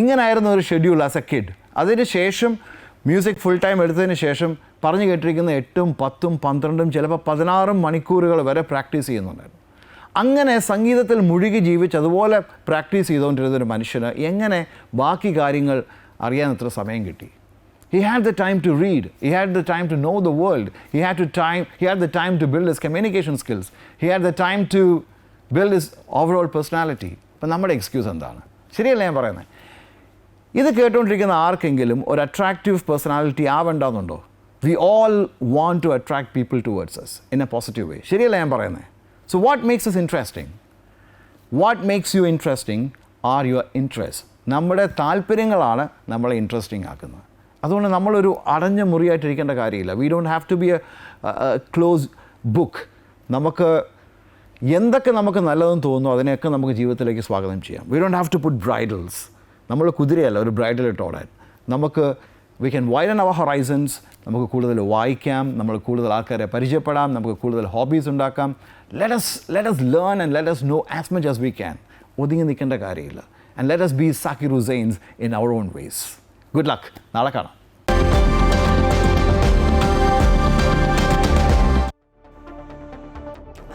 ഇങ്ങനായിരുന്നു ഒരു ഷെഡ്യൂൾ ആസ് എ കിഡ്. അതിന് ശേഷം മ്യൂസിക് ഫുൾ ടൈം എടുത്തതിന് ശേഷം പറഞ്ഞു കേട്ടിരിക്കുന്ന 8, 10, 12, ചിലപ്പോൾ 16 മണിക്കൂറുകൾ വരെ പ്രാക്ടീസ് ചെയ്യുന്നുണ്ടായിരുന്നു. അങ്ങനെ സംഗീതത്തിൽ മുഴുകി ജീവിച്ച് അതുപോലെ പ്രാക്ടീസ് ചെയ്തുകൊണ്ടിരുന്നൊരു മനുഷ്യന് എങ്ങനെ ബാക്കി കാര്യങ്ങൾ അറിയാൻ ഇത്ര സമയം കിട്ടി? He had the time to read. He had the time to know the world. He had the time to build his communication skills. He had the time to build his overall personality. അപ്പം നമ്മുടെ excuse എന്താണ്? ശരിയല്ല ഞാൻ പറയുന്നത്? ഇത് കേട്ടുകൊണ്ടിരിക്കുന്ന ആർക്കെങ്കിലും ഒരു അട്രാക്റ്റീവ് പേഴ്സണാലിറ്റി ആവേണ്ടെന്നുണ്ടോ? We all want to attract people towards us in a positive way. ശരിയല്ല ഞാൻ പറയുന്നത്? So what makes us interesting? What makes you interesting are your interests. നമ്മുടെ താല്പര്യങ്ങളാണ് നമ്മളെ ഇൻട്രസ്റ്റിംഗ് ആക്കുന്നത്. അതുകൊണ്ട് നമ്മളൊരു അടഞ്ഞ മുറിയായിട്ടിരിക്കേണ്ട കാര്യമില്ല. We don't have to be a close book. നമുക്ക് എന്തൊക്കെ നമുക്ക് നല്ലതെന്ന് തോന്നുന്നു അതിനെയൊക്കെ നമുക്ക് ജീവിതത്തിലേക്ക് സ്വാഗതം ചെയ്യാം. We don't have to put bridles. നമ്മൾ കുതിരയല്ല ഒരു ബ്രൈഡൽ ഇട്ടോടാൻ. നമുക്ക് we can widen our horizons. നമുക്ക് കൂടുതൽ വായിക്കാം, നമ്മൾ കൂടുതൽ ആൾക്കാരെ പരിചയപ്പെടാം, നമുക്ക് കൂടുതൽ ഹോബീസ് ഉണ്ടാക്കാം. Let us learn and let us know as much as we can. ഒതുങ്ങി നിൽക്കേണ്ട കാര്യമില്ല. And let us be Zakir Hussains in our own ways. Good luck. നാളെ കാണാം.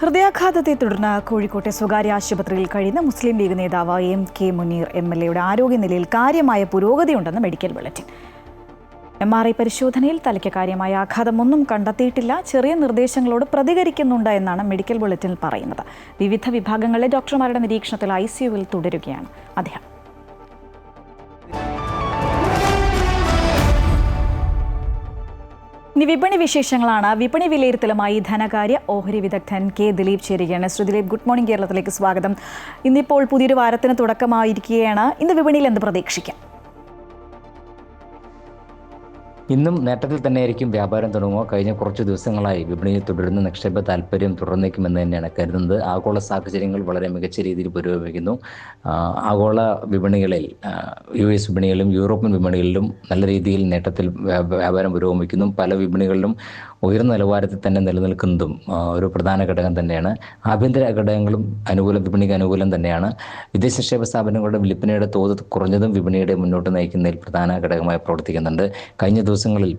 ഹൃദയാഘാതത്തെ തുടർന്ന് കോഴിക്കോട്ടെ സ്വകാര്യ ആശുപത്രിയിൽ കഴിയുന്ന മുസ്ലിം ലീഗ് നേതാവ് MK മുനീർ MLA ആരോഗ്യനിലയിൽ കാര്യമായ പുരോഗതിയുണ്ടെന്ന് മെഡിക്കൽ ബുള്ളറ്റിൻ. MRI പരിശോധനയിൽ തലയ്ക്ക് കാര്യമായ ആഘാതമൊന്നും കണ്ടെത്തിയിട്ടില്ല. ചെറിയ നിർദ്ദേശങ്ങളോട് പ്രതികരിക്കുന്നുണ്ട് എന്നാണ് മെഡിക്കൽ ബുള്ളറ്റിനിൽ പറയുന്നത്. വിവിധ വിഭാഗങ്ങളിലെ ഡോക്ടർമാരുടെ നിരീക്ഷണത്തിൽ ICUവിൽ തുടരുകയാണ് അദ്ദേഹം. ഇനി വിപണി വിശേഷങ്ങളാണ്. വിപണി വിലയിരുത്തലുമായി ധനകാര്യ ഓഹരി വിദഗ്ധൻ K ദിലീപ് ചേരുകയാണ്. Shri Dileep, good morning. കേരളത്തിലേക്ക് സ്വാഗതം. ഇന്നിപ്പോൾ പുതിയൊരു വാരത്തിന് തുടക്കമായിരിക്കുകയാണ്. ഇന്ന് വിപണിയിൽ എന്ത് പ്രതീക്ഷിക്കാം? ഇന്നും നേട്ടത്തിൽ തന്നെയായിരിക്കും വ്യാപാരം തുടങ്ങുക. കഴിഞ്ഞ കുറച്ച് ദിവസങ്ങളായി വിപണിയിൽ തുടരുന്ന നിക്ഷേപ താല്പര്യം തുടർന്നേക്കുമെന്ന് തന്നെയാണ് കരുതുന്നത്. ആഗോള സാഹചര്യങ്ങൾ വളരെ മികച്ച രീതിയിൽ പുരോഗമിക്കുന്നു. ആഗോള വിപണികളിൽ US വിപണികളിലും യൂറോപ്യൻ വിപണികളിലും നല്ല രീതിയിൽ നേട്ടത്തിൽ വ്യാപാരം പുരോഗമിക്കുന്നു. പല വിപണികളിലും ഉയർന്ന നിലവാരത്തിൽ തന്നെ നിലനിൽക്കുന്നതും ഒരു പ്രധാന ഘടകം തന്നെയാണ്. ആഭ്യന്തര ഘടകങ്ങളും വിപണിക്ക് അനുകൂലം തന്നെയാണ്. വിദേശ നിക്ഷേപ സ്ഥാപനങ്ങളുടെ വിൽപ്പനയുടെ തോത് കുറഞ്ഞതും വിപണിയുടെ മുന്നോട്ട് നയിക്കുന്നതിൽ പ്രധാന ഘടകമായി പ്രവർത്തിക്കുന്നുണ്ട്. കഴിഞ്ഞ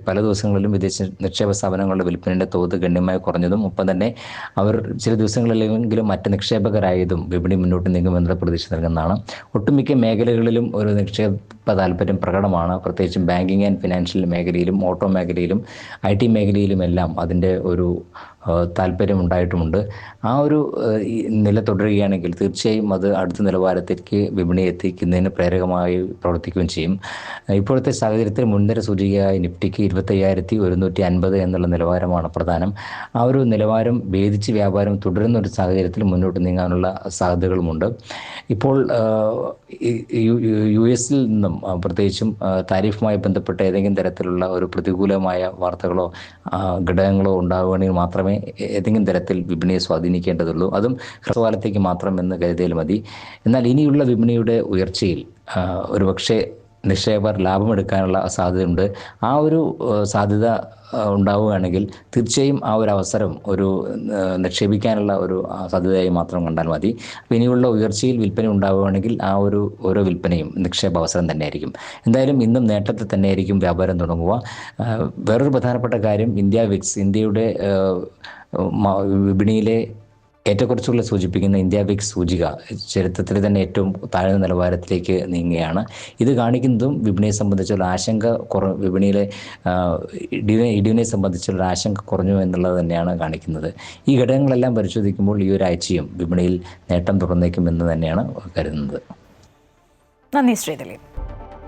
പല ദിവസങ്ങളിലും വിദേശ നിക്ഷേപ സ്ഥാപനങ്ങളുടെ വിൽപ്പനയുടെ തോത് ഗണ്യമായി കുറഞ്ഞതും ഒപ്പം തന്നെ അവർ ചില ദിവസങ്ങളിലെങ്കിലും മറ്റ് നിക്ഷേപകരായതും വിപണി മുന്നോട്ട് നീങ്ങുമെന്നുള്ള പ്രതീക്ഷ നൽകുന്നതാണ്. ഒട്ടുമിക്ക മേഖലകളിലും ഒരു നിക്ഷേപ താല്പര്യം പ്രകടമാണ്. പ്രത്യേകിച്ചും ബാങ്കിങ് ആൻഡ് ഫിനാൻഷ്യൽ മേഖലയിലും ഓട്ടോ മേഖലയിലും IT മേഖലയിലും എല്ലാം അതിൻ്റെ ഒരു താല്പര്യമുണ്ടായിട്ടുമുണ്ട്. ആ ഒരു ഈ നില തുടരുകയാണെങ്കിൽ തീർച്ചയായും അത് അടുത്ത നിലവാരത്തിലേക്ക് വിപണി എത്തിക്കുന്നതിന് പ്രേരകമായി പ്രവർത്തിക്കുകയും ചെയ്യും. ഇപ്പോഴത്തെ സാഹചര്യത്തിൽ മുൻനിര സൂചികയായ നിഫ്റ്റിക്ക് 25,150 എന്നുള്ള നിലവാരമാണ് പ്രധാനം. ആ ഒരു നിലവാരം ഭേദിച്ച് വ്യാപാരം തുടരുന്ന ഒരു സാഹചര്യത്തിൽ മുന്നോട്ട് നീങ്ങാനുള്ള സാധ്യതകളുമുണ്ട്. ഇപ്പോൾ US നിന്നും പ്രത്യേകിച്ചും താരിഫുമായി ബന്ധപ്പെട്ട ഏതെങ്കിലും തരത്തിലുള്ള ഒരു പ്രതികൂലമായ വാർത്തകളോ ഘടകങ്ങളോ ഉണ്ടാവുകയാണെങ്കിൽ മാത്രമേ ഏതെങ്കിലും തരത്തിൽ വിപണിയെ സ്വാധീനിക്കേണ്ടതുള്ളൂ. അതും ഹ്രസ്വകാലത്തേക്ക് മാത്രം എന്ന് കരുതിയാൽ മതി. എന്നാൽ ഇനിയുള്ള വിപണിയുടെ ഉയർച്ചയിൽ ഒരുപക്ഷെ നിക്ഷേപകർ ലാഭമെടുക്കാനുള്ള സാധ്യതയുണ്ട്. ആ ഒരു സാധ്യത ഉണ്ടാവുകയാണെങ്കിൽ തീർച്ചയായും ആ ഒരു അവസരം ഒരു നിക്ഷേപിക്കാനുള്ള ഒരു സാധ്യതയായി മാത്രം കണ്ടാൽ മതി. അപ്പോൾ ഇനിയുള്ള ഉയർച്ചയിൽ വിൽപ്പന ഉണ്ടാവുകയാണെങ്കിൽ ആ ഒരു ഓരോ വിൽപ്പനയും നിക്ഷേപ അവസരം തന്നെയായിരിക്കും. എന്തായാലും ഇന്നും നേട്ടത്തിൽ തന്നെയായിരിക്കും വ്യാപാരം തുടങ്ങുക. വേറൊരു പ്രധാനപ്പെട്ട കാര്യം ഇന്ത്യയുടെ വിപണിയിലെ ഏറ്റക്കുറച്ചുകളെ സൂചിപ്പിക്കുന്ന ഇന്ത്യ വിക്സ് സൂചിക ചരിത്രത്തിൽ തന്നെ ഏറ്റവും താഴ്ന്ന നിലവാരത്തിലേക്ക് നീങ്ങുകയാണ്. ഇത് കാണിക്കുന്നതും വിപണിയെ സംബന്ധിച്ചുള്ള ആശങ്ക വിപണിയിലെ ഇടിവിനെ സംബന്ധിച്ചുള്ള ആശങ്ക കുറഞ്ഞു എന്നുള്ളത് തന്നെയാണ് കാണിക്കുന്നത്. ഈ ഘടകങ്ങളെല്ലാം പരിശോധിക്കുമ്പോൾ ഈ ഒരാഴ്ചയും വിപണിയിൽ നേട്ടം തുറന്നേക്കുമെന്ന് തന്നെയാണ് കരുതുന്നത്. നന്ദി ശ്രീധലി.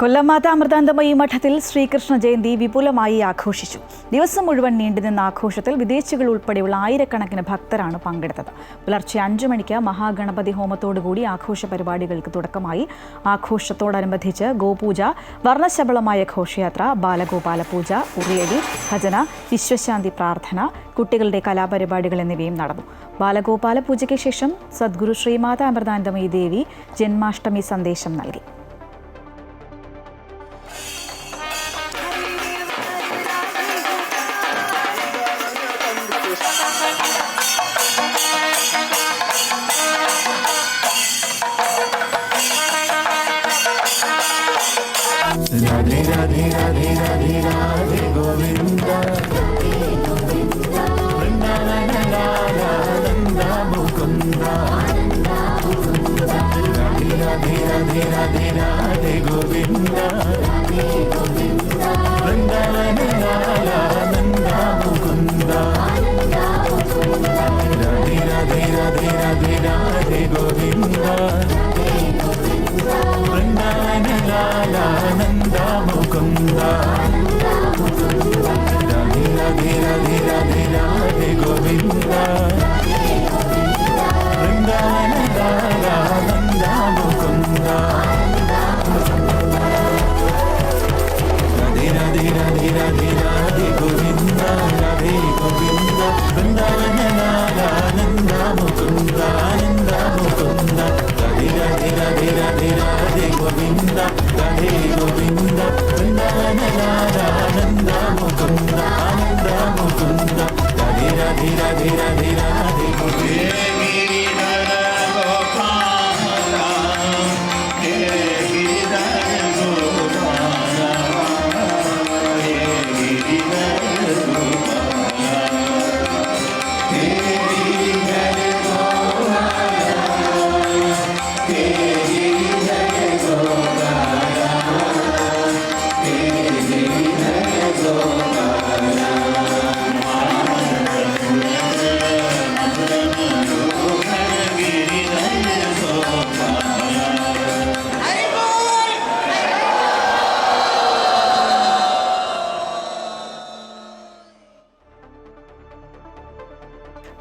കൊല്ലം മാതാ അമൃതാനന്ദമയി മഠത്തിൽ ശ്രീകൃഷ്ണ ജയന്തി വിപുലമായി ആഘോഷിച്ചു. ദിവസം മുഴുവൻ നീണ്ടുനിന്ന ആഘോഷത്തിൽ വിദേശികൾ ഉൾപ്പെടെയുള്ള ആയിരക്കണക്കിന് ഭക്തരാണ് പങ്കെടുത്തത്. പുലർച്ചെ 5 മണിക്ക് മഹാഗണപതി ഹോമത്തോടുകൂടി ആഘോഷ പരിപാടികൾക്ക് തുടക്കമായി. ആഘോഷത്തോടനുബന്ധിച്ച് ഗോപൂജ, വർണ്ണശബളമായ ഘോഷയാത്ര, ബാലഗോപാല പൂജ, ഉറിയടി, ഭജന, വിശ്വശാന്തി പ്രാർത്ഥന, കുട്ടികളുടെ കലാപരിപാടികൾ എന്നിവയും നടന്നു. ബാലഗോപാല പൂജയ്ക്ക് ശേഷം സദ്ഗുരു ശ്രീമാതാ അമൃതാനന്ദമയി ദേവി ജന്മാഷ്ടമി സന്ദേശം നൽകി. राधे राधे राधे राधे राधे गोविंद वृंदावन लाला नंदा मुकुंद राधे राधे राधे राधे राधे गोविंद वृंदावन लाला नंदा मुकुंद राधे राधे राधे राधे राधे गोविंद वृंदावन लाला नंदा मुकुंद राधे राधे राधे राधे राधे गोविंद वृंदावन लाला नंदा मुकुंद राधे राधे राधे राधे राधे गोविंद राधे गोविंद वृंदावन लाला नंदा मुकुंद नंदा मुकुंद राधे राधे राधे राधे राधे गोविंद राधे गोविंद वृंदावन लाला नंदा मुकुंद आनंदा मुकुंद राधे राधे राधे राधे राधे गोविंद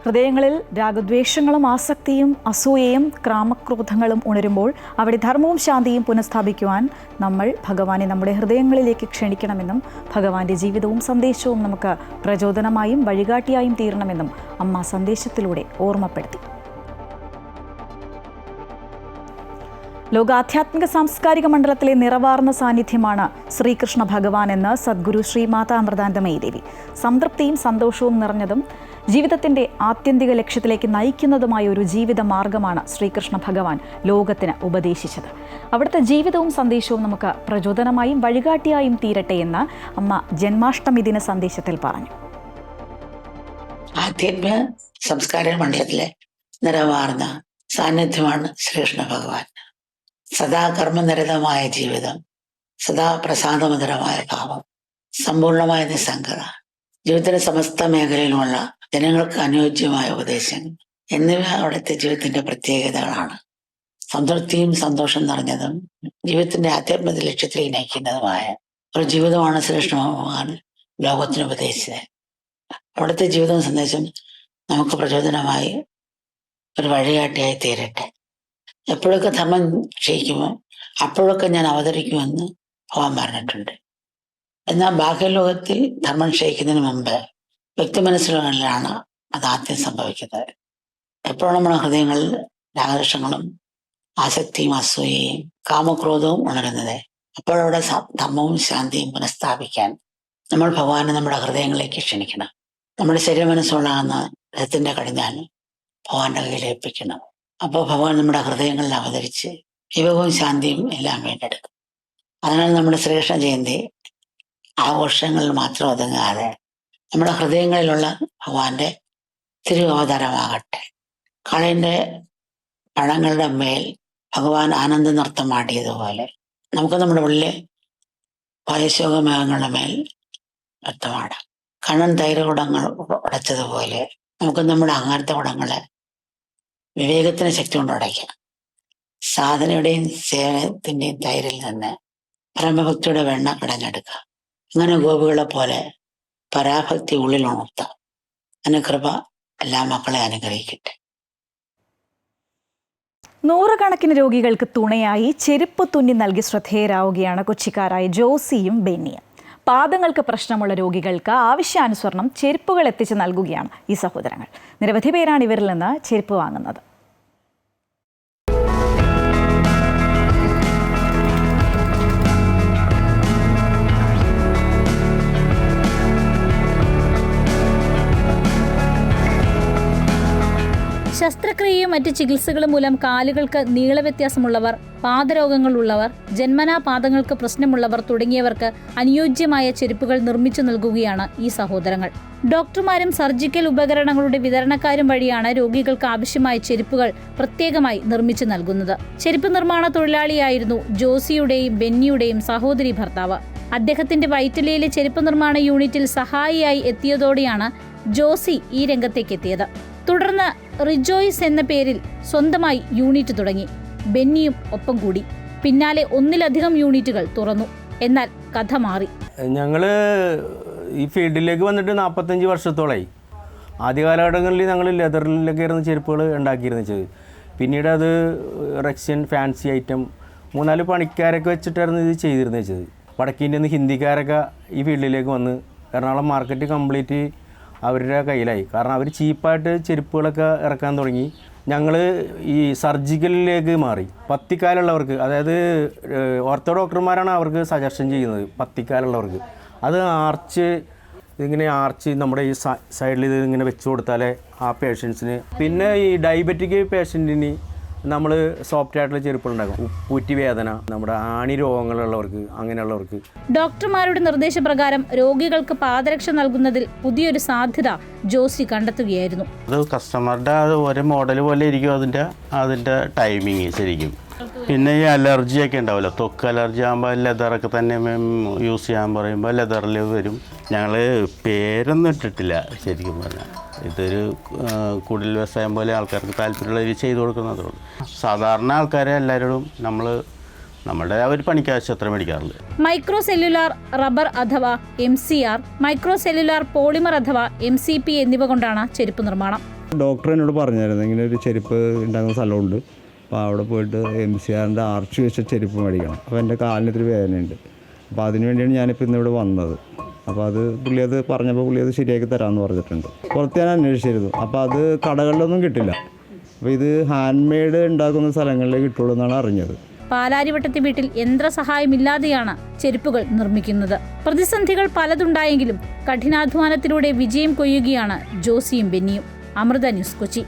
ഹൃദയങ്ങളിൽ രാഗദ്വേഷങ്ങളും ആസക്തിയും അസൂയയും ക്രാമക്രോധങ്ങളും ഉണരുമ്പോൾ അവിടെ ധർമ്മവും ശാന്തിയും പുനഃസ്ഥാപിക്കുവാൻ നമ്മൾ ഭഗവാനെ നമ്മുടെ ഹൃദയങ്ങളിലേക്ക് ക്ഷണിക്കണമെന്നും ഭഗവാന്റെ ജീവിതവും സന്ദേശവും നമുക്ക് പ്രചോദനമായും വഴികാട്ടിയായും തീരണമെന്നും അമ്മ സന്ദേശത്തിലൂടെ ഓർമ്മപ്പെടുത്തി. ലോക ആധ്യാത്മിക സാംസ്കാരിക മണ്ഡലത്തിലെ നിറവാർന്ന സാന്നിധ്യമാണ് ശ്രീകൃഷ്ണ ഭഗവാൻ എന്ന് സദ്ഗുരു ശ്രീമാതാ അമൃതാനന്ദമയി ദേവി. സംതൃപ്തിയും സന്തോഷവും നിറഞ്ഞതും ജീവിതത്തിൻ്റെ ആത്യന്തിക ലക്ഷ്യത്തിലേക്ക് നയിക്കുന്നതുമായ ഒരു ജീവിത മാർഗമാണ് ശ്രീകൃഷ്ണ ഭഗവാൻ ലോകത്തിന് ഉപദേശിച്ചത്. അവിടുത്തെ ജീവിതവും സന്ദേശവും നമുക്ക് പ്രചോദനമായും വഴികാട്ടിയായും തീരട്ടെ എന്ന് അമ്മ ജന്മാഷ്ടമി ദിന സന്ദേശത്തിൽ പറഞ്ഞു. ആധ്യാത്മിക സാംസ്കാരിക മണ്ഡലത്തിലെ നിറവാർന്ന സാന്നിധ്യമാണ് ശ്രീകൃഷ്ണ ഭഗവാൻ. സദാ കർമ്മനിരതമായ ജീവിതം, സദാ പ്രസാദമധുരമായ ഭാവം, സമ്പൂർണമായ നിസ്സംഗത, ജീവിതത്തിന്റെ സമസ്ത മേഖലയിലുമുള്ള ജനങ്ങൾക്ക് അനുയോജ്യമായ ഉപദേശങ്ങൾ എന്നിവ അവിടുത്തെ ജീവിതത്തിന്റെ പ്രത്യേകതകളാണ്. സംതൃപ്തിയും സന്തോഷം നിറഞ്ഞതും ജീവിതത്തിന്റെ ആധ്യാത്മിക ലക്ഷ്യത്തിലേക്ക് നയിക്കുന്നതുമായ ഒരു ജീവിതമാണ് ശ്രീകൃഷ്ണ ഭഗവാൻ ലോകത്തിന് ഉപദേശിച്ചത്. അവിടുത്തെ ജീവിതവും സന്ദേശം നമുക്ക് പ്രചോദനമായി ഒരു വഴികാട്ടിയായി തീരട്ടെ. എപ്പോഴൊക്കെ ധർമ്മം ക്ഷയിക്കുമോ അപ്പോഴൊക്കെ ഞാൻ അവതരിക്കുമെന്ന് ഭഗവാൻ പറഞ്ഞിട്ടുണ്ട്. എന്നാൽ ബാഹ്യലോകത്തിൽ ധർമ്മം ക്ഷയിക്കുന്നതിന് മുമ്പ് വ്യക്തി മനസ്സിലുകളിലാണ് അത് ആദ്യം സംഭവിക്കുന്നത്. എപ്പോഴും നമ്മുടെ ഹൃദയങ്ങളിൽ രാഗദോഷങ്ങളും ആസക്തിയും അസൂയയും കാമക്രോധവും ഉണരുന്നത്, അപ്പോഴവിടെ ധർമ്മവും ശാന്തിയും പുനഃസ്ഥാപിക്കാൻ നമ്മൾ ഭഗവാനെ നമ്മുടെ ഹൃദയങ്ങളിലേക്ക് ക്ഷണിക്കണം. നമ്മുടെ ശരീര മനസ്സുള്ളാകുന്ന രഥത്തിന്റെ കടിഞ്ഞാൽ ഭഗവാന്റെ കയ്യിൽ ഏൽപ്പിക്കണം. അപ്പോൾ ഭഗവാൻ നമ്മുടെ ഹൃദയങ്ങളിൽ അവതരിച്ച് വിവേകവും ശാന്തിയും എല്ലാം വീണ്ടെടുക്കും. അതിനാൽ നമ്മുടെ ശ്രീകൃഷ്ണ ജയന്തി ആഘോഷങ്ങളിൽ മാത്രം ഒതുങ്ങാതെ നമ്മുടെ ഹൃദയങ്ങളിലുള്ള ഭഗവാന്റെ തിരു അവതാരമാകട്ടെ. കളയുടെ പഴങ്ങളുടെ മേൽ ഭഗവാൻ ആനന്ദ നൃത്തമാടിയതുപോലെ നമുക്ക് നമ്മുടെ ഉള്ളിലെ വായുശോകമേഘങ്ങളുടെ മേൽ നൃത്തമാടാം. കണ്ണൻ തൈരകുടങ്ങൾ ഉടച്ചതുപോലെ നമുക്ക് നമ്മുടെ അഹങ്കാരത്തെ കുടങ്ങളെ വിവേകത്തിന് ശക്തി കൊണ്ട് ഉടയ്ക്കാം. സാധനയുടെയും സേവനത്തിന്റെയും തൈരിൽ നിന്ന് പരമഭക്തിയുടെ വെണ്ണ കടഞ്ഞെടുക്കുക. അങ്ങനെ ഗോപികളെ പോലെ പരാഭക്തി ഉള്ളിൽ ഉണർത്താം. അനുകൃപ എല്ലാ മക്കളെ അനുഗ്രഹിക്കട്ടെ. നൂറുകണക്കിന് രോഗികൾക്ക് തുണയായി ചെരുപ്പ് തുന്നി നൽകി ശ്രദ്ധേയരാവുകയാണ് കൊച്ചിക്കാരായ ജോസിയും ബെന്നിയും. പാദങ്ങൾക്ക് പ്രശ്നമുള്ള രോഗികൾക്ക് ആവശ്യാനുസരണം ചെരുപ്പുകൾ എത്തിച്ച് നൽകുകയാണ് ഈ സഹോദരങ്ങൾ. നിരവധി പേരാണ് ഇവരിൽ നിന്ന് ചെരുപ്പ് വാങ്ങുന്നത്. ശസ്ത്രക്രിയയും മറ്റ് ചികിത്സകളും മൂലം കാലുകൾക്ക് നീളവ്യത്യാസമുള്ളവർ, പാദരോഗങ്ങളുള്ളവർ, ജന്മനാ പാദങ്ങൾക്ക് പ്രശ്നമുള്ളവർ തുടങ്ങിയവർക്ക് അനുയോജ്യമായ ചെരുപ്പുകൾ നിർമ്മിച്ചു നൽകുകയാണ് ഈ സഹോദരങ്ങൾ. ഡോക്ടർമാരും സർജിക്കൽ ഉപകരണങ്ങളുടെ വിതരണക്കാരും വഴിയാണ് രോഗികൾക്ക് ആവശ്യമായ ചെരുപ്പുകൾ പ്രത്യേകമായി നിർമ്മിച്ചു നൽകുന്നത്. ചെരുപ്പ് നിർമ്മാണ തൊഴിലാളിയായിരുന്നു ജോസിയുടെയും ബെന്നിയുടെയും സഹോദരി ഭർത്താവ്. അദ്ദേഹത്തിന്റെ വൈറ്റിലയിലെ ചെരുപ്പ് നിർമ്മാണ യൂണിറ്റിൽ സഹായിയായി എത്തിയതോടെയാണ് ജോസി ഈ രംഗത്തേക്ക് എത്തിയത്. തുടർന്ന് റിജോയ്സ് എന്ന പേരിൽ സ്വന്തമായി യൂണിറ്റ് തുടങ്ങി. ബെന്നിയും ഒപ്പം കൂടി. പിന്നാലെ ഒന്നിലധികം യൂണിറ്റുകൾ തുറന്നു. എന്നാൽ കഥ മാറി. ഞങ്ങൾ ഈ ഫീൽഡിലേക്ക് വന്നിട്ട് 45 വർഷത്തോളമായി. ആദ്യ കാലഘട്ടങ്ങളിൽ ഞങ്ങൾ ലെതറിലൊക്കെ ആയിരുന്നു ചെരുപ്പുകൾ ഉണ്ടാക്കിയിരുന്നത്. പിന്നീട് അത് റഷ്യൻ ഫാൻസി ഐറ്റം 3-4 പണിക്കാരൊക്കെ വെച്ചിട്ടായിരുന്നു ഇത് ചെയ്തിരുന്നത് വെച്ചത്. വടക്കിൻ്റെ നിന്ന് ഹിന്ദിക്കാരൊക്കെ ഈ ഫീൽഡിലേക്ക് വന്ന് എറണാകുളം മാർക്കറ്റ് കംപ്ലീറ്റ് അവരുടെ കയ്യിലായി. കാരണം അവർ ചീപ്പായിട്ട് ചെരുപ്പുകളൊക്കെ ഇറക്കാൻ തുടങ്ങി. ഞങ്ങൾ ഈ സർജിക്കലിലേക്ക് മാറി. പത്തിക്കാലുള്ളവർക്ക്, അതായത് ഓർത്തോ ഡോക്ടർമാരാണ് അവർക്ക് സജഷൻ ചെയ്യുന്നത്. പത്തിക്കാലുള്ളവർക്ക് അത് ഇതിങ്ങനെ ആർച്ച് നമ്മുടെ ഈ സൈഡിൽ ഇത് ഇങ്ങനെ വെച്ച് കൊടുത്താലേ ആ പേഷ്യൻസിന്. പിന്നെ ഈ ഡയബറ്റിക് പേഷ്യൻറ്റിന് നമ്മൾ സോഫ്റ്റ് ആയിട്ടുള്ള ചെരുപ്പുകളുണ്ടാക്കും. ഉപ്പൂറ്റി വേദന, നമ്മുടെ ആണി രോഗങ്ങളുള്ളവർക്ക്, അങ്ങനെയുള്ളവർക്ക്. ഡോക്ടർമാരുടെ നിർദ്ദേശപ്രകാരം രോഗികൾക്ക് പാദരക്ഷ നൽകുന്നതിൽ പുതിയൊരു സാധ്യത ജോസി കണ്ടെത്തുകയായിരുന്നു. അത് കസ്റ്റമറുടെ ഒരു മോഡൽ പോലെ ഇരിക്കും അതിൻ്റെ ടൈമിങ് ശരിക്കും. പിന്നെ ഈ അലർജിയൊക്കെ ഉണ്ടാവില്ല, ത്വക്ക് അലർജി ആകുമ്പോൾ ലെതറൊക്കെ തന്നെ യൂസ് ചെയ്യാൻ പറയുമ്പോൾ ലെതറിൽ വരും. ഞങ്ങൾ പേരൊന്നും ഇട്ടിട്ടില്ല ശരിക്കും പറഞ്ഞാൽ. ഇതൊരു കുടിൽ വ്യവസായം പോലെ ആൾക്കാർക്ക് താല്പര്യമുള്ള രീതി ചെയ്തു കൊടുക്കുന്നതേ ഉള്ളൂ. സാധാരണ ആൾക്കാരെ എല്ലാവരോടും നമ്മുടെ ഒരു പണിക്കാശ് അത്ര മേടിക്കാറില്ല. മൈക്രോ സെല്ലുലാർ റബ്ബർ അഥവാ MCR, മൈക്രോ സെല്ലുലാർ പോളിമർ അഥവാ MCP എന്നിവ കൊണ്ടാണ് ചെരുപ്പ് നിർമ്മാണം. ഡോക്ടർ എന്നോട് പറഞ്ഞായിരുന്നു ഇങ്ങനെ ഒരു ചെരുപ്പ് ഉണ്ടാകുന്ന സ്ഥലമുണ്ട്, അപ്പോൾ അവിടെ പോയിട്ട് MCRൻ്റെ ആർച്ച് വെച്ച ചെരുപ്പ് മേടിക്കണം. അപ്പോൾ എൻ്റെ കാലിന് ഇത്തിരി വേദനയുണ്ട്. അപ്പോൾ അതിന് വേണ്ടിയാണ് ഞാനിപ്പോൾ ഇന്നിവിടെ വന്നത്. അപ്പോൾ പുള്ളി അത് പറഞ്ഞപ്പോൾ പുള്ളി അത് ശരിയാക്കി തരാമെന്ന് പറഞ്ഞിട്ടുണ്ട്. പുറത്ത് ഞാൻ അന്വേഷിച്ചിരുന്നു, അപ്പോൾ അത് കടകളിലൊന്നും കിട്ടില്ല. അപ്പോൾ ഇത് ഹാൻഡ് മെയ്ഡ് ഉണ്ടാക്കുന്ന സ്ഥലങ്ങളിലേ കിട്ടുള്ളൂ എന്നാണ് അറിഞ്ഞത്. പാലാരിവട്ടത്തെ വീട്ടിൽ യന്ത്രസഹായമില്ലാതെയാണ് ചെരുപ്പുകൾ നിർമ്മിക്കുന്നത്. പ്രതിസന്ധികൾ പലതുണ്ടായെങ്കിലും കഠിനാധ്വാനത്തിലൂടെ വിജയം കൊയ്യുകയാണ് ജോസിയും ബെന്നിയും. അമൃത ന്യൂസ്, കൊച്ചി.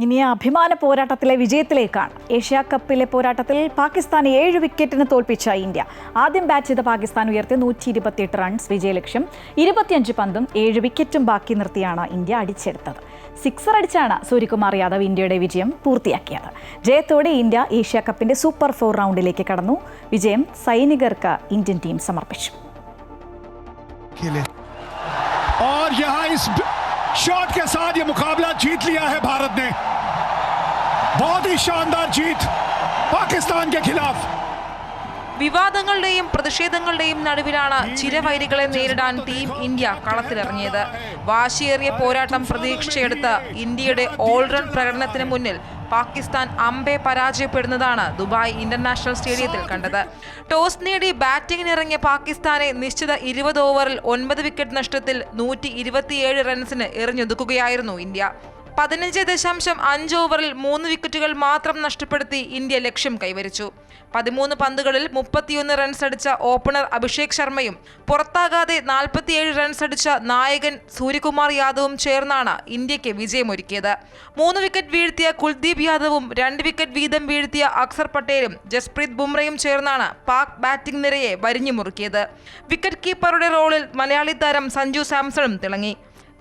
ഇനി അഭിമാന പോരാട്ടത്തിലെ വിജയത്തിലേക്കാണ്. ഏഷ്യാ കപ്പിലെ പോരാട്ടത്തിൽ പാകിസ്ഥാനെ 7 വിക്കറ്റിന് തോൽപ്പിച്ച ഇന്ത്യ. ആദ്യം ബാറ്റ് ചെയ്ത പാകിസ്ഥാൻ ഉയർത്തിയ 128 റൺസ് വിജയലക്ഷ്യം. 25 പന്തും 7 വിക്കറ്റും ബാക്കി നിർത്തിയാണ് ഇന്ത്യ അടിച്ചെടുത്തത്. 6 അടിച്ചാണ് സൂര്യകുമാർ യാദവ് ഇന്ത്യയുടെ വിജയം പൂർത്തിയാക്കിയത്. ജയത്തോടെ ഇന്ത്യ ഏഷ്യാ കപ്പിന്റെ സൂപ്പർ 4 റൗണ്ടിലേക്ക് കടന്നു. വിജയം സൈനികർക്ക് ഇന്ത്യൻ ടീം സമർപ്പിച്ചു. खेले और यहाँ इस शॉट के साथ ये मुकाबला जीत लिया है भारत ने। बहुत ही शानदार जीत पाकिस्तान के खिलाफ। വിവാദങ്ങളുടെയും പ്രതിഷേധങ്ങളുടെയും നടുവിലാണ് ചിരവൈരികളെ നേരിടാൻ ടീം ഇന്ത്യ കളത്തിലിറങ്ങിയത്. വാശിയേറിയ പോരാട്ടം പ്രതീക്ഷയെടുത്ത് ഇന്ത്യയുടെ ഓൾറൗണ്ട് പ്രകടനത്തിന് മുന്നിൽ പാകിസ്ഥാൻ അമ്പെ പരാജയപ്പെടുന്നതാണ് ദുബായ് ഇന്റർനാഷണൽ സ്റ്റേഡിയത്തിൽ കണ്ടത്. ടോസ് നേടി ബാറ്റിംഗിനിറങ്ങിയ പാകിസ്ഥാനെ നിശ്ചിത 20 ഓവറിൽ 9 വിക്കറ്റ് നഷ്ടത്തിൽ 127 റൺസിന് എറിഞ്ഞൊതുക്കുകയായിരുന്നു ഇന്ത്യ. 15.5 ഓവറിൽ 3 വിക്കറ്റുകൾ മാത്രം നഷ്ടപ്പെടുത്തി ഇന്ത്യ ലക്ഷ്യം കൈവരിച്ചു. 13 പന്തുകളിൽ 31 റൺസ് അടിച്ച ഓപ്പണർ അഭിഷേക് ശർമ്മയും പുറത്താകാതെ 47 റൺസ് അടിച്ച നായകൻ സൂര്യകുമാർ യാദവും ചേർന്നാണ് ഇന്ത്യക്ക് വിജയമൊരുക്കിയത്. 3 വിക്കറ്റ് വീഴ്ത്തിയ കുൽദീപ് യാദവും 2 വിക്കറ്റ് വീതം വീഴ്ത്തിയ അക്സർ പട്ടേലും ജസ്പ്രീത് ബുംറയും ചേർന്നാണ് പാക് ബാറ്റിംഗ് നിരയെ വരിഞ്ഞു മുറുക്കിയത്. വിക്കറ്റ് കീപ്പറുടെ റോളിൽ മലയാളി താരം സഞ്ജു സാംസണും തിളങ്ങി.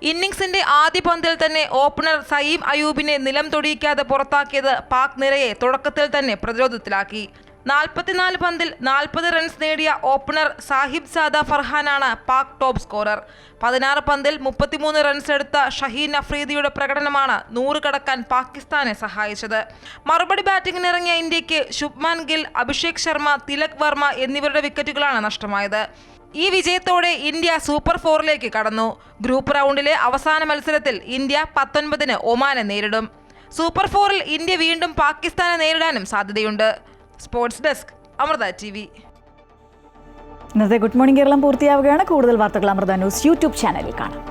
ഇന്നിംഗ്സിന്റെ ആദ്യ പന്തിൽ തന്നെ ഓപ്പണർ സയീം അയൂബിനെ നിലം തൊടിയിക്കാതെ പുറത്താക്കിയത് പാക് നിരയെ തുടക്കത്തിൽ തന്നെ പ്രതിരോധത്തിലാക്കി. 44 പന്തിൽ 40 റൺസ് നേടിയ ഓപ്പണർ സാഹിബ് സാദ ഫർഹാനാണ് പാക് ടോപ്പ് സ്കോറർ. 16 പന്തിൽ 33 റൺസ് എടുത്ത ഷഹീൻ അഫ്രീദിയുടെ പ്രകടനമാണ് 100 കടക്കാൻ പാകിസ്ഥാനെ സഹായിച്ചത്. മറുപടി ബാറ്റിംഗിനിറങ്ങിയ ഇന്ത്യക്ക് ശുഭ്മാൻ ഗിൽ, അഭിഷേക് ശർമ്മ, തിലക് വർമ്മ എന്നിവരുടെ വിക്കറ്റുകളാണ് നഷ്ടമായത്. ഈ വിജയത്തോടെ ഇന്ത്യ സൂപ്പർ 4ലേക്ക് കടന്നു. ഗ്രൂപ്പ് റൗണ്ടിലെ അവസാന മത്സരത്തിൽ ഇന്ത്യ 19-ന് ഒമാനെ നേരിടും. സൂപ്പർ 4ൽ ഇന്ത്യ വീണ്ടും പാകിസ്ഥാനെ നേരിടാനും സാധ്യതയുണ്ട്. Sports desk, Amrita TV. ഇന്നത്തെ ഗുഡ് മോർണിംഗ് കേരളം പൂർത്തിയാവുകയാണ്. കൂടുതൽ വാർത്തകൾ അമൃത ന്യൂസ് യൂട്യൂബ് ചാനലിൽ കാണാം.